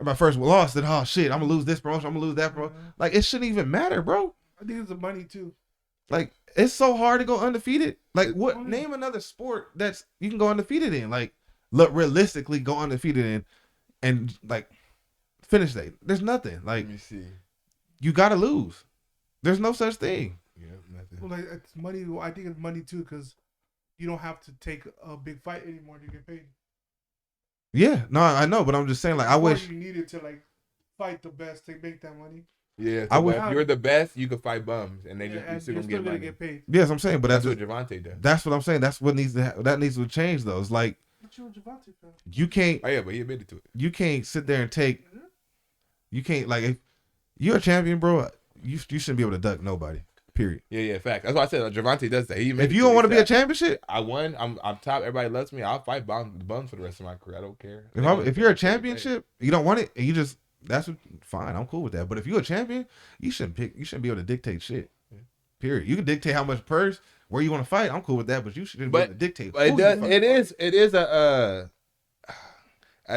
my first loss, then oh shit, I'm gonna lose this promotion. I'm gonna lose that promotion. Like, it shouldn't even matter, bro. I think it's the money too. Like, it's so hard to go undefeated. Like, what? Name another sport that's you can go undefeated in. Like, look, realistically, go undefeated in, and like finish that. There's nothing. Like, let me see. You gotta lose. There's no such thing. Yeah, nothing. Well, like, it's money. I think it's money too, because you don't have to take a big fight anymore to get paid. Yeah, no, I know, but I'm just saying, like, I wish you needed to like fight the best to make that money. Yeah, so if you're the best, you can fight bums, and you're still gonna get paid. Yes, I'm saying, but that's what Javante does. That's what I'm saying. That's what needs to change, though. It's like, you can't. Oh yeah, but he admitted to it. You can't sit there and take. You can't, like, if you're a champion, bro. You shouldn't be able to duck nobody. Period. Yeah, fact. That's why I said Javante does that. If you don't want to be a championship, I won. I'm top. Everybody loves me. I'll fight bums for the rest of my career. I don't care. If you're a championship, you don't want it, and you just fine. I'm cool with that. But if you're a champion, you shouldn't be able to dictate shit. Period. You can dictate how much purse, where you want to fight. I'm cool with that, but you shouldn't be able to dictate. But it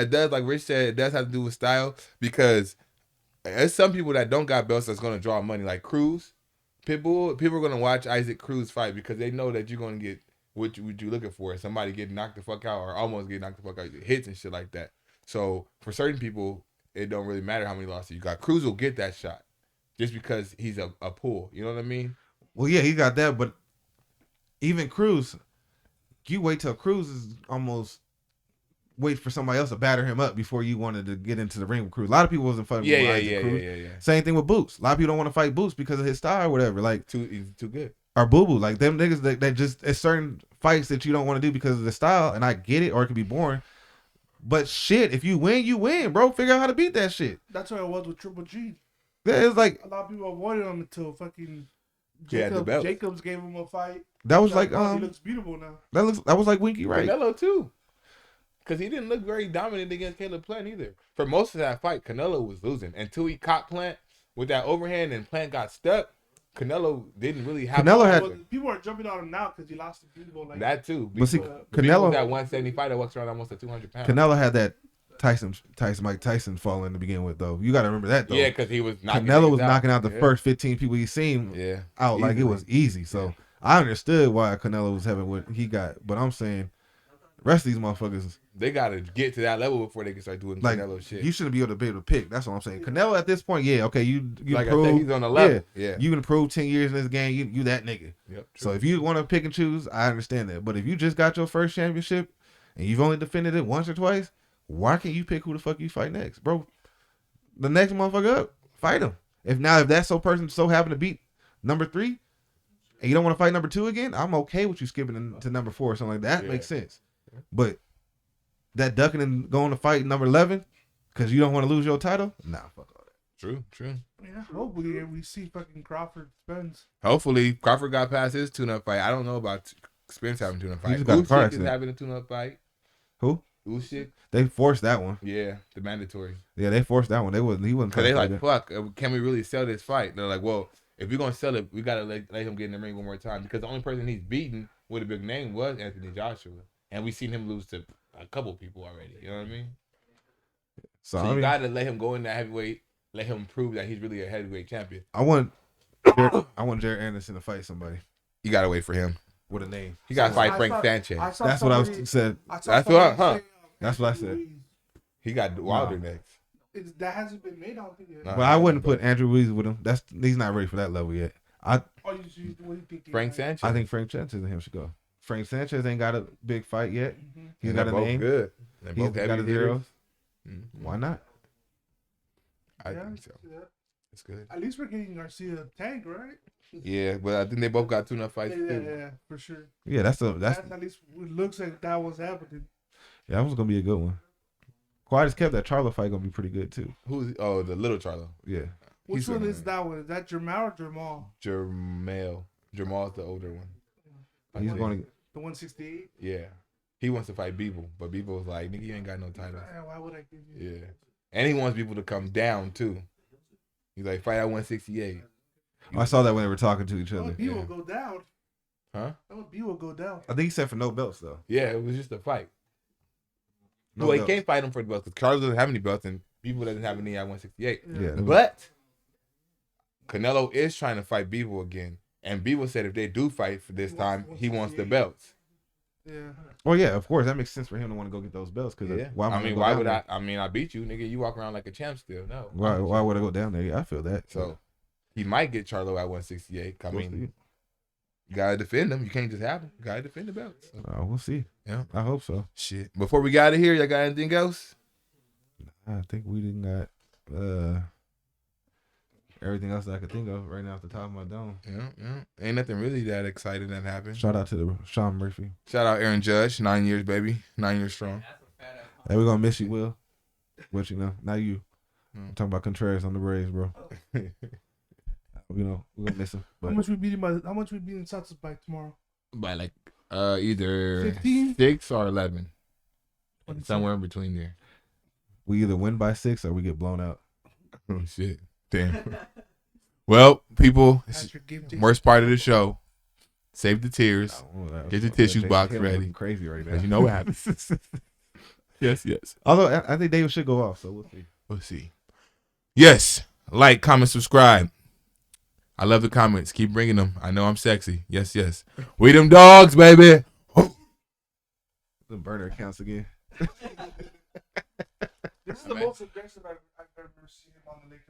does, like Rich said, it does have to do with style, because there's some people that don't got belts that's gonna draw money, like Cruz. People are gonna watch Isaac Cruz fight because they know that you're gonna get what you're looking for. Somebody getting knocked the fuck out or almost getting knocked the fuck out, hits and shit like that. So for certain people, it don't really matter how many losses you got. Cruz will get that shot just because he's a pull. You know what I mean? Well, yeah, he got that, but even Cruz, you wait till Cruz is almost wait for somebody else to batter him up before you wanted to get into the ring with Cruz. A lot of people wasn't fighting with Isaac Cruz. Yeah. Same thing with Boots. A lot of people don't want to fight Boots because of his style or whatever. Like, he's too good. Or Boo Boo. Like, them niggas that just, it's certain fights that you don't want to do because of the style, and I get it, or it can be boring. But shit, if you win, bro. Figure out how to beat that shit. That's what it was with Triple G. Yeah, it's like a lot of people avoided him until fucking Jacobs gave him a fight. That was like he looks beautiful now. That was like Winky Wright. Canelo too. Because he didn't look very dominant against Caleb Plant either. For most of that fight, Canelo was losing. Until he caught Plant with that overhand and Plant got stuck, Canelo didn't really have... People are jumping on him now because he lost to people like... That too. But see, Canelo... that 175 that walks around almost at 200 pounds. Canelo had that Mike Tyson falling to begin with, though. You got to remember that, though. Yeah, because he was knocking knocking out the first 15 people he seen out like it was easy. So I understood why Canelo was having what he got. But I'm saying... Rest of these motherfuckers, they gotta get to that level before they can start doing like, Canelo shit. you shouldn't be able to pick. That's what I'm saying. Canelo at this point, yeah, okay, you like improve. I said, he's on the level. Yeah. You can improve 10 years in this game. You that nigga. Yep. True. So if you want to pick and choose, I understand that. But if you just got your first championship and you've only defended it once or twice, why can't you pick who the fuck you fight next, bro? The next motherfucker up, fight him. If that person so happen to beat number 3, and you don't want to fight number 2 again, I'm okay with you skipping to number 4 or something like that. Makes sense. But that ducking and going to fight number 11 because you don't want to lose your title, nah, fuck all that. True. Yeah, hopefully we see fucking Crawford Spence. Hopefully Crawford got past his tune-up fight. I don't know about Spence having a tune-up fight. just got a car Usyk is accident. having a tune-up fight. Who? Usyk. They forced that one. Yeah, the mandatory. Yeah, they forced that one. He wasn't. Cause they like, fuck, can we really sell this fight? They're like, well, if we're gonna sell it, we gotta let him get in the ring one more time because the only person he's beaten with a big name was Anthony Joshua, and we seen him lose to a couple people already. You know what I mean? So you gotta let him go in that heavyweight, let him prove that he's really a heavyweight champion. I want Jared Anderson to fight somebody. You gotta wait for him With a name. He gotta fight Frank Sanchez. That's what I said. That's what, huh? That's what I said. He got Wilder next. That hasn't been made, I don't think yet. But I wouldn't put Andrew Ruiz with him. He's not ready for that level yet. What do you think? Frank Sanchez. I think Frank Sanchez and him should go. Frank Sanchez ain't got a big fight yet. He's got a both name. Good. They're He's both got heavy a hitters. zeros. Mm-hmm. Why not? I think so. It's good. At least we're getting Garcia Tank, right? Yeah, but I think they both got tune-up fights too. Yeah, for sure. Yeah, that's at least it looks like that was happening. Yeah, that was gonna be a good one. Quiet as kept, that Charlo fight gonna be pretty good too. Who's the little Charlo? Yeah. Which one is that one? Is that Jamal or Jamal? Jamal's the older one. He's going to the 168. Yeah, he wants to fight Beeble, but Beeble was like, "Nigga, you ain't got no title." Why would I give you? Yeah, and he wants people to come down too. He's like, "Fight at 168." I saw that when they were talking to each other. B will go down. Huh? B will go down. I think he said for no belts though. Yeah, it was just a fight. No well, belts. he can't fight him for the belts because Carlos doesn't have any belts and Beeble doesn't have any at 168. Yeah. But Canelo is trying to fight Beeble again. And Beeble said if they do fight for this time, he wants the belts. Yeah. Well, yeah, of course. That makes sense for him to want to go get those belts. Because why would I? I mean, I beat you, nigga. You walk around like a champ still. No. Why would I go down there? Yeah, I feel that. So he might get Charlo at 168. I mean, you gotta defend him. You can't just have him. You gotta defend the belts. So. We'll see. Yeah, I hope so. Shit. Before we got out of here, y'all got anything else? I think we didn't got everything else that I could think of right now off the top of my dome. Yeah. Ain't nothing really that exciting that happened. Shout out to Sean Murphy. Shout out Aaron Judge. 9 years, baby. 9 years strong. Hey, we're gonna miss you, Will. But not you. I'm talking about Contreras on the Braves, bro. We're gonna miss him. But How much we beating Santos by tomorrow? By like either 15? 6 or 11. Somewhere in between there. we either win by 6 or we get blown out. Oh shit. Damn. Well, people, worst part of the show. Save the tears. Get the tissue box ready. Crazy right now. You know what happens. Yes. Although I think David should go off, so we'll see. Yes. Like, comment, subscribe. I love the comments. Keep bringing them. I know I'm sexy. Yes. We them dogs, baby. The burner accounts again. This is the most aggressive I've ever seen him on the Lakers.